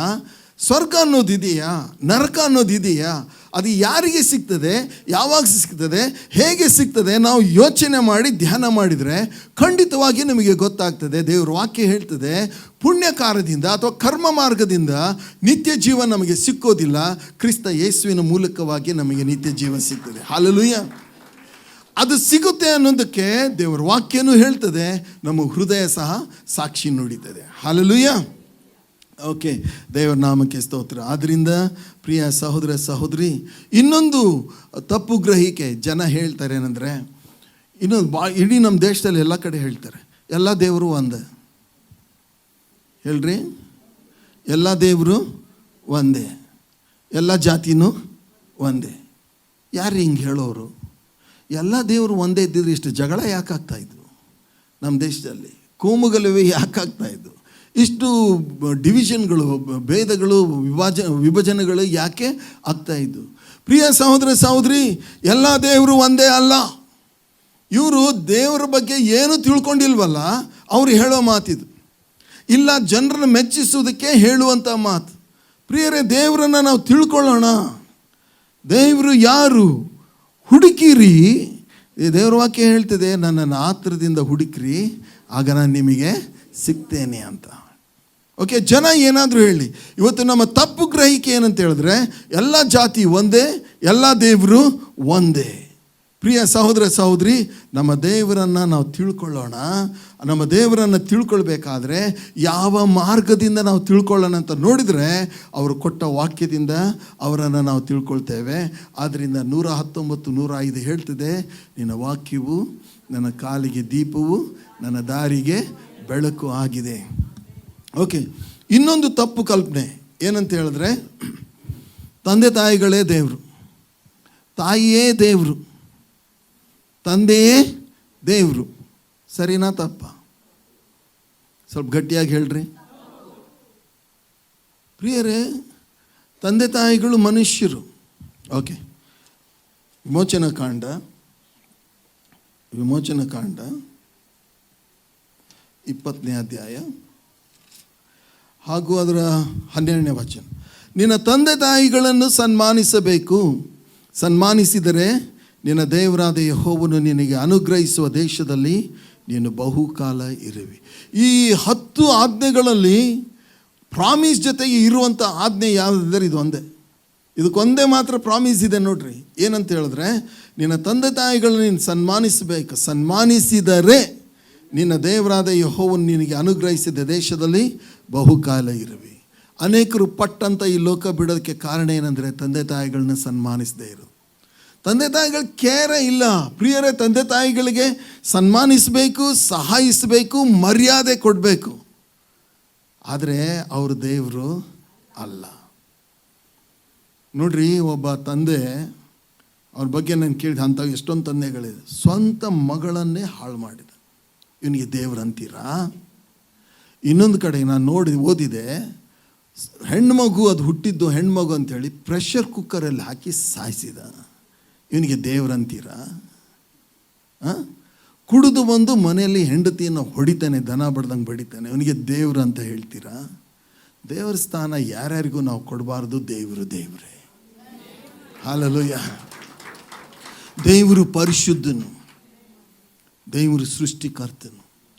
[SPEAKER 1] ಸ್ವರ್ಗ ಅನ್ನೋದು ಇದೆಯಾ? ನರಕ ಅನ್ನೋದು ಇದೆಯಾ? ಅದು ಯಾರಿಗೆ ಸಿಗ್ತದೆ? ಯಾವಾಗ ಸಿಗ್ತದೆ? ಹೇಗೆ ಸಿಗ್ತದೆ? ನಾವು ಯೋಚನೆ ಮಾಡಿ ಧ್ಯಾನ ಮಾಡಿದರೆ ಖಂಡಿತವಾಗಿ ನಮಗೆ ಗೊತ್ತಾಗ್ತದೆ. ದೇವ್ರ ವಾಕ್ಯ ಹೇಳ್ತದೆ, ಪುಣ್ಯಕಾರದಿಂದ ಅಥವಾ ಕರ್ಮ ಮಾರ್ಗದಿಂದ ನಿತ್ಯ ಜೀವ ನಮಗೆ ಸಿಕ್ಕೋದಿಲ್ಲ. ಕ್ರಿಸ್ತ ಯೇಸುವಿನ ಮೂಲಕವಾಗಿ ನಮಗೆ ನಿತ್ಯ ಜೀವ ಸಿಗ್ತದೆ. ಹಲ್ಲೆಲೂಯಾ. ಅದು ಸಿಗುತ್ತೆ ಅನ್ನೋದಕ್ಕೆ ದೇವರ ವಾಕ್ಯನೂ ಹೇಳ್ತದೆ, ನಮ್ಮ ಹೃದಯ ಸಹ ಸಾಕ್ಷಿ ನುಡಿತದೆ. ಹಲ್ಲೆಲೂಯಾ. ಓಕೆ, ದೇವರ ನಾಮಕ್ಕೆ ಸ್ತೋತ್ರ. ಆದ್ದರಿಂದ ಪ್ರಿಯ ಸಹೋದರ ಸಹೋದರಿ, ಇನ್ನೊಂದು ತಪ್ಪು ಗ್ರಹಿಕೆ ಜನ ಹೇಳ್ತಾರೆ ಏನಂದರೆ, ಇನ್ನೊಂದು ಇಡೀ ನಮ್ಮ ದೇಶದಲ್ಲಿ ಎಲ್ಲ ಕಡೆ ಹೇಳ್ತಾರೆ, ಎಲ್ಲ ದೇವರು ಒಂದೇ. ಹೇಳ್ರಿ, ಎಲ್ಲ ದೇವರು ಒಂದೇ, ಎಲ್ಲ ಜಾತಿನೂ ಒಂದೇ. ಯಾರು ಹಿಂಗೆ ಹೇಳೋರು? ಎಲ್ಲ ದೇವರು ಒಂದೇ ಇದ್ದಿದ್ರೆ ಇಷ್ಟು ಜಗಳ ಯಾಕೆ ಆಗ್ತಾಯಿದ್ವು ನಮ್ಮ ದೇಶದಲ್ಲಿ? ಕೋಮುಗಲಭೆ ಯಾಕೆ ಆಗ್ತಾಯಿದ್ವು? ಇಷ್ಟು ಡಿವಿಷನ್ಗಳು, ಭೇದಗಳು, ವಿಭಜನೆಗಳು ಯಾಕೆ ಆಗ್ತಾಯಿದ್ವು? ಪ್ರಿಯ ಸಹೋದರ ಸಹೋದರಿ, ಎಲ್ಲ ದೇವರು ಒಂದೇ ಅಲ್ಲ. ಇವರು ದೇವರ ಬಗ್ಗೆ ಏನು ತಿಳ್ಕೊಂಡಿಲ್ವಲ್ಲ, ಅವರು ಹೇಳೋ ಮಾತಿದು ಇಲ್ಲ, ಜನರನ್ನು ಮೆಚ್ಚಿಸೋದಕ್ಕೆ ಹೇಳುವಂಥ ಮಾತು. ಪ್ರಿಯರೇ, ದೇವರನ್ನು ನಾವು ತಿಳ್ಕೊಳ್ಳೋಣ. ದೇವರು ಯಾರು? ಹುಡುಕಿರಿ. ದೇವರ ವಾಕ್ಯ ಹೇಳ್ತದೆ, ನನ್ನನ್ನು ಆತುರದಿಂದ ಹುಡುಕಿರಿ, ಆಗ ನಾನು ನಿಮಗೆ ಸಿಗ್ತೇನೆ ಅಂತ. ಓಕೆ, ಜನ ಏನಾದರೂ ಹೇಳಿ, ಇವತ್ತು ನಮ್ಮ ತಪ್ಪು ಗ್ರಹಿಕೆ ಏನಂತ ಹೇಳಿದ್ರೆ, ಎಲ್ಲ ಜಾತಿ ಒಂದೇ, ಎಲ್ಲ ದೇವರು ಒಂದೇ. ಪ್ರಿಯ ಸಹೋದರ ಸಹೋದರಿ, ನಮ್ಮ ದೇವರನ್ನು ನಾವು ತಿಳ್ಕೊಳ್ಳೋಣ. ನಮ್ಮ ದೇವರನ್ನು ತಿಳ್ಕೊಳ್ಬೇಕಾದ್ರೆ ಯಾವ ಮಾರ್ಗದಿಂದ ನಾವು ತಿಳ್ಕೊಳ್ಳೋಣ ಅಂತ ನೋಡಿದರೆ, ಅವರು ಕೊಟ್ಟ ವಾಕ್ಯದಿಂದ ಅವರನ್ನು ನಾವು ತಿಳ್ಕೊಳ್ತೇವೆ. ಆದ್ದರಿಂದ 119, 105 ಹೇಳ್ತದೆ, ನಿನ್ನ ವಾಕ್ಯವು ನನ್ನ ಕಾಲಿಗೆ ದೀಪವು, ನನ್ನ ದಾರಿಗೆ ಬೆಳಕು ಆಗಿದೆ. ಓಕೆ, ಇನ್ನೊಂದು ತಪ್ಪು ಕಲ್ಪನೆ ಏನಂತ ಹೇಳಿದ್ರೆ, ತಂದೆ ತಾಯಿಗಳೇ ದೇವರು, ತಾಯಿಯೇ ದೇವರು, ತಂದೆಯೇ ದೇವರು. ಸರಿನಾ ತಪ್ಪ? ಸ್ವಲ್ಪ ಗಟ್ಟಿಯಾಗಿ ಹೇಳ್ರಿ. ಪ್ರಿಯರೇ, ತಂದೆ ತಾಯಿಗಳು ಮನುಷ್ಯರು. ಓಕೆ, ವಿಮೋಚನ ಕಾಂಡ 20ನೇ ಅಧ್ಯಾಯ ಹಾಗೂ ಅದರ 12ನೇ ವಚನ. ನಿನ್ನ ತಂದೆ ತಾಯಿಗಳನ್ನು ಸನ್ಮಾನಿಸಬೇಕು, ಸನ್ಮಾನಿಸಿದರೆ ನಿನ್ನ ದೇವರಾದ ಯೆಹೋವನು ನಿನಗೆ ಅನುಗ್ರಹಿಸುವ ದೇಶದಲ್ಲಿ ನೀನು ಬಹುಕಾಲ ಇರುವಿ. ಈ 10 ಆಜ್ಞೆಗಳಲ್ಲಿ ಪ್ರಾಮಿಸ್ ಜೊತೆಗೆ ಇರುವಂಥ ಆಜ್ಞೆ ಯಾವುದಿದ್ದರೆ ಇದು ಒಂದೇ. ಇದಕ್ಕೊಂದೇ ಮಾತ್ರ ಪ್ರಾಮಿಸ್ ಇದೆ ನೋಡ್ರಿ. ಏನಂತ ಹೇಳಿದ್ರೆ, ನಿನ್ನ ತಂದೆ ತಾಯಿಗಳನ್ನ ನೀನು ಸನ್ಮಾನಿಸಬೇಕು, ಸನ್ಮಾನಿಸಿದರೆ ನಿನ್ನ ದೇವರಾದ ಯೆಹೋವನು ನಿನಗೆ ಅನುಗ್ರಹಿಸಿದ ದೇಶದಲ್ಲಿ ಬಹುಕಾಲ ಇರುವಿ. ಅನೇಕರು ಪಟ್ಟಂತ ಈ ಲೋಕ ಬಿಡೋದಕ್ಕೆ ಕಾರಣ ಏನಂದರೆ, ತಂದೆ ತಾಯಿಗಳನ್ನ ಸನ್ಮಾನಿಸದೇ ಇರೋದು. ತಂದೆ ತಾಯಿಗಳ ಕೇರೇ ಇಲ್ಲ. ಪ್ರಿಯರೇ, ತಂದೆ ತಾಯಿಗಳಿಗೆ ಸನ್ಮಾನಿಸಬೇಕು, ಸಹಾಯಿಸಬೇಕು, ಮರ್ಯಾದೆ ಕೊಡಬೇಕು. ಆದರೆ ಅವರು ದೇವರು ಅಲ್ಲ. ನೋಡ್ರಿ, ಒಬ್ಬ ತಂದೆ, ಅವ್ರ ಬಗ್ಗೆ ನಾನು ಕೇಳಿದ ಅಂಥ ಎಷ್ಟೊಂದು ತಂದೆಗಳಿದೆ, ಸ್ವಂತ ಮಗಳನ್ನೇ ಹಾಳು ಮಾಡಿದ. ಇವನಿಗೆ ದೇವ್ರು ಅಂತೀರಾ? ಇನ್ನೊಂದು ಕಡೆ ನಾನು ಓದಿದೆ, ಹೆಣ್ಮಗು, ಅದು ಹುಟ್ಟಿದ್ದು ಹೆಣ್ಮಗು ಅಂಥೇಳಿ ಪ್ರೆಷರ್ ಕುಕ್ಕರಲ್ಲಿ ಹಾಕಿ ಸಾಯಿಸಿದ. ಇವನಿಗೆ ದೇವ್ರು ಅಂತೀರಾ? ಕುಡಿದು ಬಂದು ಮನೆಯಲ್ಲಿ ಹೆಂಡತಿಯನ್ನು ಹೊಡಿತಾನೆ, ದನ ಬಡ್ದಂಗೆ ಬಡಿತಾನೆ, ಇವನಿಗೆ ದೇವ್ರು ಅಂತ ಹೇಳ್ತೀರಾ? ದೇವ್ರ ಸ್ಥಾನ ಯಾರ್ಯಾರಿಗೂ ನಾವು ಕೊಡಬಾರ್ದು. ದೇವರೇ. ಹಲ್ಲೆಲೂಯ. ದೇವರು ಪರಿಶುದ್ಧನು, ದೇವರು ಸೃಷ್ಟಿಕರ್ತನು,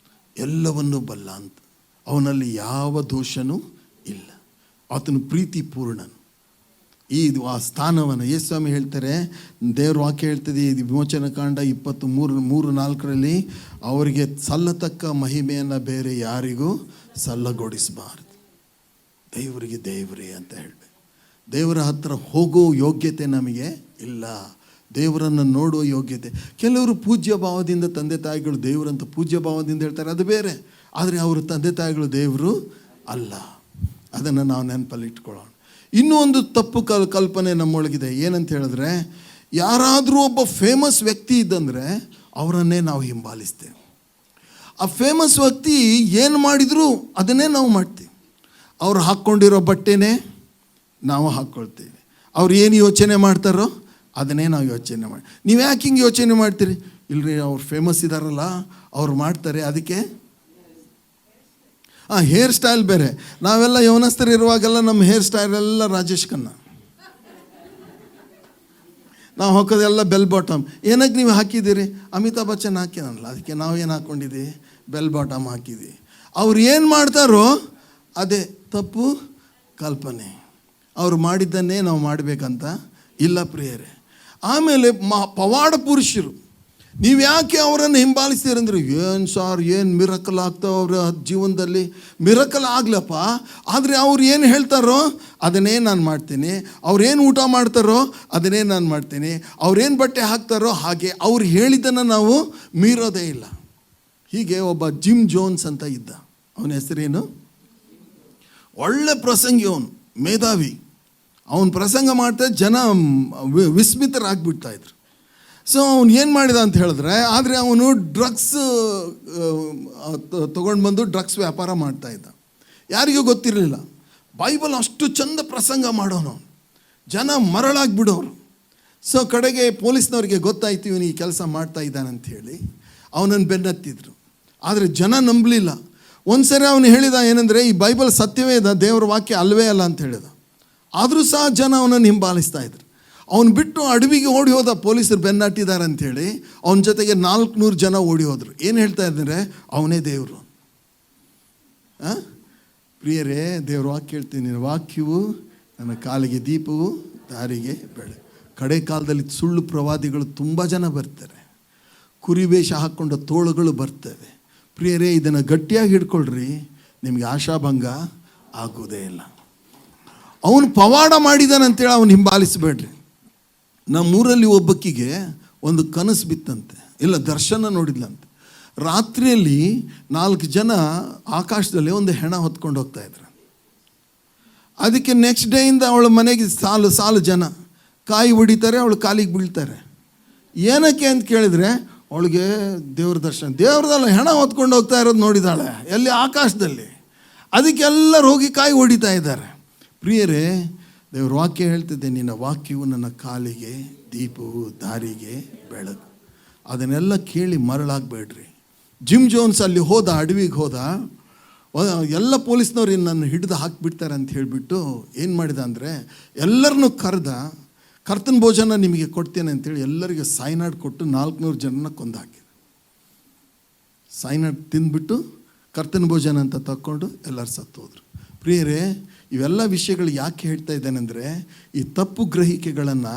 [SPEAKER 1] ಎಲ್ಲವನ್ನೂ ಬಲ್ಲ ಅಂತ. ಅವನಲ್ಲಿ ಯಾವ ದೋಷನೂ ಇಲ್ಲ. ಆತನು ಪ್ರೀತಿ ಪೂರ್ಣನು. ಆ ಸ್ಥಾನವನ್ನು ಯೇಸುಸ್ವಾಮಿ ಹೇಳ್ತಾರೆ, ದೇವ್ರ ವಾಕ್ಯ ಹೇಳ್ತದೆ, ವಿಮೋಚನಕಾಂಡ 23:4 ಅವರಿಗೆ ಸಲ್ಲತಕ್ಕ ಮಹಿಮೆಯನ್ನು ಬೇರೆ ಯಾರಿಗೂ ಸಲ್ಲಗೊಡಿಸಬಾರ್ದು. ದೇವರಿಗೆ ದೇವರೇ ಅಂತ ಹೇಳಬೇಕು. ದೇವರ ಹತ್ರ ಹೋಗೋ ಯೋಗ್ಯತೆ ನಮಗೆ ಇಲ್ಲ. ದೇವರನ್ನು ನೋಡುವ ಯೋಗ್ಯತೆ. ಕೆಲವರು ಪೂಜ್ಯ ಭಾವದಿಂದ ತಂದೆ ತಾಯಿಗಳು ದೇವರಂತ ಪೂಜ್ಯ ಭಾವದಿಂದ ಹೇಳ್ತಾರೆ, ಅದು ಬೇರೆ. ಆದರೆ ಅವರು ತಂದೆ ತಾಯಿಗಳು ದೇವರು ಅಲ್ಲ. ಅದನ್ನು ನಾವು ನೆನಪಲ್ಲಿ ಇಟ್ಕೊಳ್ಳೋಣ. ಇನ್ನೂ ಒಂದು ತಪ್ಪು ಕಲ್ಪನೆ ನಮ್ಮೊಳಗಿದೆ. ಏನಂತ ಹೇಳಿದ್ರೆ, ಯಾರಾದರೂ ಒಬ್ಬ ಫೇಮಸ್ ವ್ಯಕ್ತಿ ಇದ್ದಂದರೆ ಅವರನ್ನೇ ನಾವು ಹಿಂಬಾಲಿಸ್ತೇವೆ. ಆ ಫೇಮಸ್ ವ್ಯಕ್ತಿ ಏನು ಮಾಡಿದರೂ ಅದನ್ನೇ ನಾವು ಮಾಡ್ತೀವಿ. ಅವ್ರು ಹಾಕ್ಕೊಂಡಿರೋ ಬಟ್ಟೆನೇ ನಾವು ಹಾಕ್ಕೊಳ್ತೇವೆ. ಅವ್ರು ಏನು ಯೋಚನೆ ಮಾಡ್ತಾರೋ ಅದನ್ನೇ ನಾವು ಯೋಚನೆ ಮಾಡಿ. ನೀವು ಯಾಕೆ ಹಿಂಗೆ ಯೋಚನೆ ಮಾಡ್ತೀರಿ? ಇಲ್ಲರಿ, ಅವ್ರು ಫೇಮಸ್ ಇದ್ದಾರಲ್ಲ, ಅವ್ರು ಮಾಡ್ತಾರೆ, ಅದಕ್ಕೆ. ಹೇರ್ ಸ್ಟೈಲ್ ಬೇರೆ. ನಾವೆಲ್ಲ ಯೌವನಸ್ಥರು ಇರುವಾಗೆಲ್ಲ ನಮ್ಮ ಹೇರ್ ಸ್ಟೈಲ್ ಎಲ್ಲ ರಾಜೇಶ್ ಖನ್ನಾ. ನಾವು ಹಾಕೋದೆಲ್ಲ ಬೆಲ್ ಬಾಟಮ್. ಏನಕ್ಕೆ ನೀವು ಹಾಕಿದ್ದೀರಿ? ಅಮಿತಾಬ್ ಬಚ್ಚನ್ ಹಾಕಿನಲ್ಲ, ಅದಕ್ಕೆ ನಾವು ಏನು ಹಾಕ್ಕೊಂಡಿದ್ದೀವಿ? ಬೆಲ್ ಬಾಟಮ್ ಹಾಕಿದ್ದೀವಿ. ಅವ್ರು ಏನು ಮಾಡ್ತಾರೋ ಅದೇ ತಪ್ಪು ಕಲ್ಪನೆ. ಅವ್ರು ಮಾಡಿದ್ದನ್ನೇ ನಾವು ಮಾಡಬೇಕಂತ ಇಲ್ಲ ಪ್ರಿಯರೇ. ಆಮೇಲೆ ಪವಾಡ ಪುರುಷರು, ನೀವು ಯಾಕೆ ಅವರನ್ನು ಹಿಂಬಾಲಿಸ್ತೀರಂದ್ರೆ, ಏನು ಮಿರಕಲ್ ಆಗ್ತಾವೆ ಅವ್ರ ಜೀವನದಲ್ಲಿ? ಮಿರಕಲ್ ಆಗ್ಲಪ್ಪ, ಆದರೆ ಅವ್ರು ಏನು ಹೇಳ್ತಾರೋ ಅದನ್ನೇ ನಾನು ಮಾಡ್ತೀನಿ. ಅವ್ರೇನು ಊಟ ಮಾಡ್ತಾರೋ ಅದನ್ನೇ ನಾನು ಮಾಡ್ತೀನಿ. ಅವ್ರೇನು ಬಟ್ಟೆ ಹಾಕ್ತಾರೋ ಹಾಗೆ. ಅವ್ರು ಹೇಳಿದ್ದನ್ನು ನಾವು ಮೀರೋದೇ ಇಲ್ಲ. ಹೀಗೆ ಒಬ್ಬ ಜಿಮ್ ಜೋನ್ಸ್ ಅಂತ ಇದ್ದ. ಅವನ ಹೆಸರೇನು? ಒಳ್ಳೆ ಪ್ರಸಂಗಿ, ಅವನು ಮೇಧಾವಿ. ಅವನು ಪ್ರಸಂಗ ಮಾಡ್ತಾ ಜನ ವಿಸ್ಮಿತರಾಗ್ಬಿಡ್ತಾಯಿದ್ರು. ಸೊ ಅವನು ಏನು ಮಾಡಿದ ಅಂತ ಹೇಳಿದ್ರೆ, ಆದರೆ ಅವನು ಡ್ರಗ್ಸ್ ತೊಗೊಂಡು ಬಂದು ಡ್ರಗ್ಸ್ ವ್ಯಾಪಾರ ಮಾಡ್ತಾಯಿದ್ದ. ಯಾರಿಗೂ ಗೊತ್ತಿರಲಿಲ್ಲ. ಬೈಬಲ್ ಅಷ್ಟು ಚಂದ ಪ್ರಸಂಗ ಮಾಡೋನು, ಜನ ಮರಳಾಗಿಬಿಡೋರು. ಸೊ ಕಡೆಗೆ ಪೊಲೀಸ್ನವ್ರಿಗೆ ಗೊತ್ತಾಯ್ತು ಇವನು ಈ ಕೆಲಸ ಮಾಡ್ತಾ ಇದ್ದಾನಂಥೇಳಿ ಅವನನ್ನು ಬೆನ್ನತ್ತಿದ್ರು. ಆದರೆ ಜನ ನಂಬಲಿಲ್ಲ. ಒಂದು ಸರಿ ಅವನು ಹೇಳಿದ ಏನಂದರೆ, ಈ ಬೈಬಲ್ ಸತ್ಯವೇ ಇದೆ, ದೇವರ ವಾಕ್ಯ ಅಲ್ವೇ ಅಲ್ಲ ಅಂತ ಹೇಳಿದ. ಆದರೂ ಸಹ ಜನ ಅವನನ್ನು ಹಿಂಬಾಲಿಸ್ತಾ ಇದ್ರು. ಅವನು ಬಿಟ್ಟು ಅಡವಿಗೆ ಓಡಿ ಹೋದ. ಪೊಲೀಸರು ಬೆನ್ನಟ್ಟಿದ್ದಾರೆ ಅಂಥೇಳಿ ಅವನ ಜೊತೆಗೆ 400 ಜನ ಓಡಿ ಹೋದರು. ಏನು ಹೇಳ್ತಾ ಇದ್ದಾರೆ? ಅವನೇ ದೇವರು. ಪ್ರಿಯರೇ, ದೇವ್ರ ವಾಕ್ಯ ಹೇಳ್ತೀನಿ, ನಿನ್ನ ವಾಕ್ಯವು ನನ್ನ ಕಾಲಿಗೆ ದೀಪವು, ದಾರಿಗೆ ಬೆಳೆ. ಕಡೆ ಕಾಲದಲ್ಲಿ ಸುಳ್ಳು ಪ್ರವಾದಿಗಳು ತುಂಬ ಜನ ಬರ್ತಾರೆ. ಕುರಿವೇಷ ಹಾಕ್ಕೊಂಡ ತೋಳುಗಳು ಬರ್ತವೆ. ಪ್ರಿಯರೇ, ಇದನ್ನು ಗಟ್ಟಿಯಾಗಿ ಹಿಡ್ಕೊಳ್ರಿ, ನಿಮಗೆ ಆಶಾಭಂಗ ಆಗೋದೇ ಇಲ್ಲ. ಅವನು ಪವಾಡ ಮಾಡಿದಾನಂತೇಳಿ ಅವನು ಹಿಂಬಾಲಿಸಬೇಡ್ರಿ. ನಮ್ಮೂರಲ್ಲಿ ಒಬ್ಬಕ್ಕಿಗೆ ಒಂದು ಕನಸು ಬಿತ್ತಂತೆ, ಇಲ್ಲ ದರ್ಶನ ನೋಡಿದ್ಲಂತೆ. ರಾತ್ರಿಯಲ್ಲಿ 4 ಜನ ಆಕಾಶದಲ್ಲಿ ಒಂದು ಹೆಣ ಹೊತ್ಕೊಂಡು ಹೋಗ್ತಾ ಇದ್ರು. ಅದಕ್ಕೆ ನೆಕ್ಸ್ಟ್ ಡೇಯಿಂದ ಅವಳ ಮನೆಗೆ ಸಾಲು ಜನ ಕಾಯಿ ಹೊಡಿತಾರೆ, ಅವಳು ಕಾಲಿಗೆ ಬೀಳ್ತಾರೆ. ಏನಕ್ಕೆ ಅಂತ ಕೇಳಿದರೆ, ಅವಳಿಗೆ ದೇವ್ರ ದರ್ಶನ, ದೇವ್ರದಲ್ಲ, ಹೆಣ ಹೊತ್ಕೊಂಡು ಹೋಗ್ತಾ ಇರೋದು ನೋಡಿದಾಳೆ. ಎಲ್ಲಿ? ಆಕಾಶದಲ್ಲಿ. ಅದಕ್ಕೆ ಎಲ್ಲರೂ ಹೋಗಿ ಕಾಯಿ ಹೊಡಿತಾ ಇದ್ದಾರೆ. ಪ್ರಿಯರೇ, ದೇವ್ರ ವಾಕ್ಯ ಹೇಳ್ತಿದ್ದೆ, ನಿನ್ನ ವಾಕ್ಯವು ನನ್ನ ಕಾಲಿಗೆ ದೀಪವು, ದಾರಿಗೆ ಬೆಳಕು. ಅದನ್ನೆಲ್ಲ ಕೇಳಿ ಮರಳಾಗಬೇಡ್ರಿ. ಜಿಮ್ ಜೋನ್ಸ್ ಅಲ್ಲಿ ಹೋದ, ಅಡವಿಗೆ ಹೋದ. ಎಲ್ಲ ಪೊಲೀಸ್ನವ್ರು ನನ್ನ ಹಿಡಿದು ಹಾಕಿಬಿಡ್ತಾರೆ ಅಂತ ಹೇಳಿಬಿಟ್ಟು ಏನು ಮಾಡಿದ ಅಂದರೆ, ಎಲ್ಲರನ್ನೂ ಕರೆದ. ಕರ್ತನ ಭೋಜನ ನಿಮಗೆ ಕೊಡ್ತೇನೆ ಅಂತೇಳಿ ಎಲ್ಲರಿಗೆ ಸಾಯ್ನಾಡ್ ಕೊಟ್ಟು 400 ಜನನ ಕೊಂದು ಹಾಕಿದ. ಸಾಯ್ನಾಡ್ ತಿಂದ್ಬಿಟ್ಟು ಕರ್ತನ ಭೋಜನ ಅಂತ ತಕ್ಕೊಂಡು ಎಲ್ಲರೂ ಸತ್ತೋದ್ರು. ಪ್ರಿಯರೇ, ಇವೆಲ್ಲ ವಿಷಯಗಳು ಯಾಕೆ ಹೇಳ್ತಾ ಇದ್ದೇನೆಂದರೆ, ಈ ತಪ್ಪು ಗ್ರಹಿಕೆಗಳನ್ನು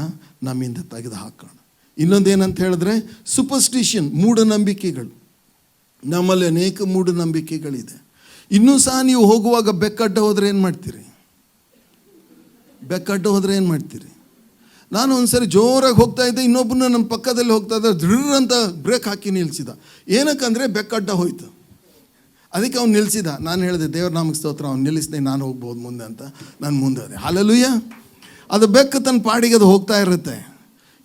[SPEAKER 1] ನಮ್ಮಿಂದ ತೆಗೆದು ಹಾಕೋಣ. ಇನ್ನೊಂದೇನಂತ ಹೇಳಿದ್ರೆ, ಸೂಪರ್ಸ್ಟಿಷನ್, ಮೂಢನಂಬಿಕೆಗಳು. ನಮ್ಮಲ್ಲಿ ಅನೇಕ ಮೂಢನಂಬಿಕೆಗಳಿದೆ. ಇನ್ನೂ ಸಹ ನೀವು ಹೋಗುವಾಗ ಬೆಕ್ಕಡ್ಡ ಹೋದರೆ ಏನು ಮಾಡ್ತೀರಿ? ಬೆಕ್ಕಡ್ಡ ಹೋದರೆ ಏನು ಮಾಡ್ತೀರಿ? ನಾನು ಒಂದ್ಸರಿ ಜೋರಾಗಿ ಹೋಗ್ತಾ ಇದ್ದೆ, ಇನ್ನೊಬ್ಬನ ನನ್ನ ಪಕ್ಕದಲ್ಲಿ ಹೋಗ್ತಾ ಇದ್ದ ದೃಢ ಅಂತ ಬ್ರೇಕ್ ಹಾಕಿ ನಿಲ್ಲಿಸಿದ. ಏನಕ್ಕಂದರೆ ಬೆಕ್ಕಡ್ಡ ಹೋಯ್ತು. ಅದಕ್ಕೆ ಅವ್ನು ನಿಲ್ಲಿಸಿದ. ನಾನು ಹೇಳಿದೆ, ದೇವ್ರ ನಾಮಕ್ಕೆ ಸ್ತೋತ್ರ, ಅವ್ನು ನಿಲ್ಲಿಸಿದೆ, ನಾನು ಹೋಗ್ಬೋದು ಮುಂದೆ ಅಂತ. ನಾನು ಮುಂದೆ ಅದೇ ಹಲ್ಲೆಲೂಯಾ. ಅದು ಬೆಕ್ಕು ತನ್ನ ಪಾಡಿಗೆ ಅದು ಹೋಗ್ತಾ ಇರುತ್ತೆ.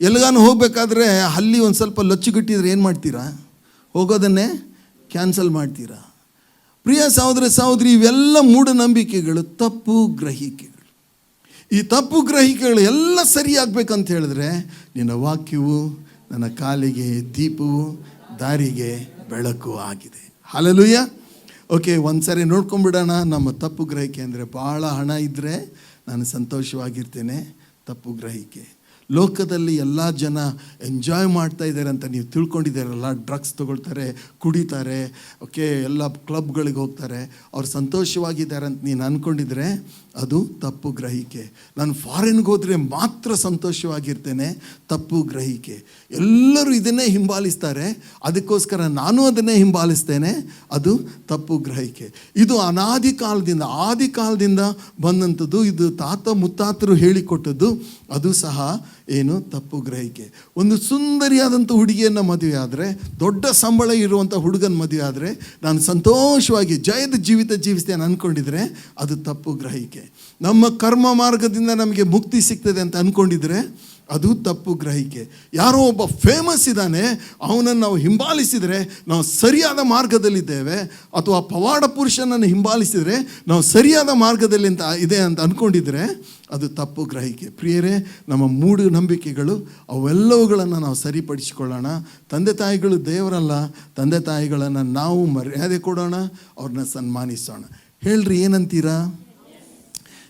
[SPEAKER 1] ಎಲ್ಲಿಗಾನು ಹೋಗಬೇಕಾದ್ರೆ ಹಲ್ಲಿ ಒಂದು ಸ್ವಲ್ಪ ಲೊಚ್ಚುಗಟ್ಟಿದ್ರೆ ಏನು ಮಾಡ್ತೀರಾ? ಹೋಗೋದನ್ನೇ ಕ್ಯಾನ್ಸಲ್ ಮಾಡ್ತೀರಾ? ಪ್ರಿಯ ಸಹೋದರ ಸಹೋದರಿ, ಇವೆಲ್ಲ ಮೂಢನಂಬಿಕೆಗಳು, ತಪ್ಪು ಗ್ರಹಿಕೆಗಳು. ಈ ತಪ್ಪು ಗ್ರಹಿಕೆಗಳು ಎಲ್ಲ ಸರಿಯಾಗಬೇಕಂತ ಹೇಳಿದ್ರೆ ನಿನ್ನ ವಾಕ್ಯವು ನನ್ನ ಕಾಲಿಗೆ ದೀಪವು ದಾರಿಗೆ ಬೆಳಕು ಆಗಿದೆ. ಹಲ್ಲೆಲೂಯಾ. ಓಕೆ, ಒಂದು ಸರಿ ನೋಡ್ಕೊಂಬಿಡೋಣ. ನಮ್ಮ ತಪ್ಪು ಗ್ರಹಿಕೆ ಅಂದರೆ ಭಾಳ ಹಣ ಇದ್ದರೆ ನಾನು ಸಂತೋಷವಾಗಿರ್ತೇನೆ. ತಪ್ಪು ಗ್ರಹಿಕೆ. ಲೋಕದಲ್ಲಿ ಎಲ್ಲ ಜನ ಎಂಜಾಯ್ ಮಾಡ್ತಾ ಇದ್ದಾರೆ ಅಂತ ನೀವು ತಿಳ್ಕೊಂಡಿದ್ದಾರಲ್ಲ. ಡ್ರಗ್ಸ್ ತೊಗೊಳ್ತಾರೆ, ಕುಡಿತಾರೆ, ಓಕೆ, ಎಲ್ಲ ಕ್ಲಬ್ಗಳಿಗೆ ಹೋಗ್ತಾರೆ, ಅವ್ರು ಸಂತೋಷವಾಗಿದ್ದಾರೆ ಅಂತ ನೀನು ಅಂದ್ಕೊಂಡಿದ್ರೆ ಅದು ತಪ್ಪು ಗ್ರಹಿಕೆ. ನಾನು ಫಾರಿನ್ಗೆ ಹೋದರೆ ಮಾತ್ರ ಸಂತೋಷವಾಗಿರ್ತೇನೆ, ತಪ್ಪು ಗ್ರಹಿಕೆ. ಎಲ್ಲರೂ ಇದನ್ನೇ ಹಿಂಬಾಲಿಸ್ತಾರೆ, ಅದಕ್ಕೋಸ್ಕರ ನಾನು ಅದನ್ನೇ ಹಿಂಬಾಲಿಸ್ತೇನೆ, ಅದು ತಪ್ಪು ಗ್ರಹಿಕೆ. ಇದು ಅನಾದಿ ಕಾಲದಿಂದ, ಆದಿ ಕಾಲದಿಂದ ಬಂದಂಥದ್ದು. ಇದು ತಾತ ಮುತ್ತಾತರು ಹೇಳಿಕೊಟ್ಟದ್ದು. ಅದು ಸಹ ಏನು? ತಪ್ಪು ಗ್ರಹಿಕೆ. ಒಂದು ಸುಂದರಿಯಾದಂಥ ಹುಡುಗಿಯನ್ನು ಮದುವೆ ಆದರೆ, ದೊಡ್ಡ ಸಂಬಳ ಇರುವಂಥ ಹುಡುಗನ ಮದುವೆ ಆದರೆ ನಾನು ಸಂತೋಷವಾಗಿ ಜಯದ ಜೀವಿತ ಜೀವಿಸ್ತೇನೆ ಅಂದ್ಕೊಂಡಿದ್ರೆ ಅದು ತಪ್ಪು ಗ್ರಹಿಕೆ. ನಮ್ಮ ಕರ್ಮ ಮಾರ್ಗದಿಂದ ನಮಗೆ ಮುಕ್ತಿ ಸಿಗ್ತದೆ ಅಂತ ಅಂದ್ಕೊಂಡಿದ್ರೆ ಅದು ತಪ್ಪು ಗ್ರಹಿಕೆ. ಯಾರೋ ಒಬ್ಬ ಫೇಮಸ್ ಇದ್ದಾನೆ, ಅವನನ್ನು ನಾವು ಹಿಂಬಾಲಿಸಿದರೆ ನಾವು ಸರಿಯಾದ ಮಾರ್ಗದಲ್ಲಿದ್ದೇವೆ, ಅಥವಾ ಪವಾಡ ಪುರುಷನನ್ನು ಹಿಂಬಾಲಿಸಿದರೆ ನಾವು ಸರಿಯಾದ ಮಾರ್ಗದಲ್ಲಿ ಇದೆ ಅಂತ ಅಂದ್ಕೊಂಡಿದ್ರೆ ಅದು ತಪ್ಪು ಗ್ರಹಿಕೆ. ಪ್ರಿಯರೇ, ನಮ್ಮ ಮೂಢನಂಬಿಕೆಗಳು ಅವೆಲ್ಲವುಗಳನ್ನು ನಾವು ಸರಿಪಡಿಸಿಕೊಳ್ಳೋಣ. ತಂದೆ ತಾಯಿಗಳು ದೇವರಲ್ಲ, ತಂದೆ ತಾಯಿಗಳನ್ನು ನಾವು ಮರ್ಯಾದೆ ಕೊಡೋಣ, ಅವ್ರನ್ನ ಸನ್ಮಾನಿಸೋಣ. ಹೇಳ್ರಿ, ಏನಂತೀರಾ?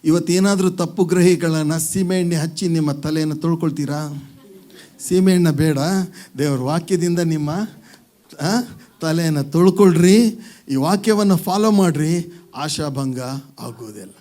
[SPEAKER 1] ಇವತ್ತೇನಾದರೂ ತಪ್ಪು ಗ್ರಹಿಗಳನ್ನು ಸೀಮೆಎಣ್ಣೆ ಹಚ್ಚಿ ನಿಮ್ಮ ತಲೆಯನ್ನು ತೊಳ್ಕೊಳ್ತೀರಾ? ಸೀಮೆಎಣ್ಣೆ ಬೇಡ, ದೇವರ ವಾಕ್ಯದಿಂದ ನಿಮ್ಮ ತಲೆಯನ್ನು ತೊಳ್ಕೊಳ್ರಿ. ಈ ವಾಕ್ಯವನ್ನು ಫಾಲೋ ಮಾಡಿರಿ, ಆಶಾಭಂಗ ಆಗುವುದಿಲ್ಲ.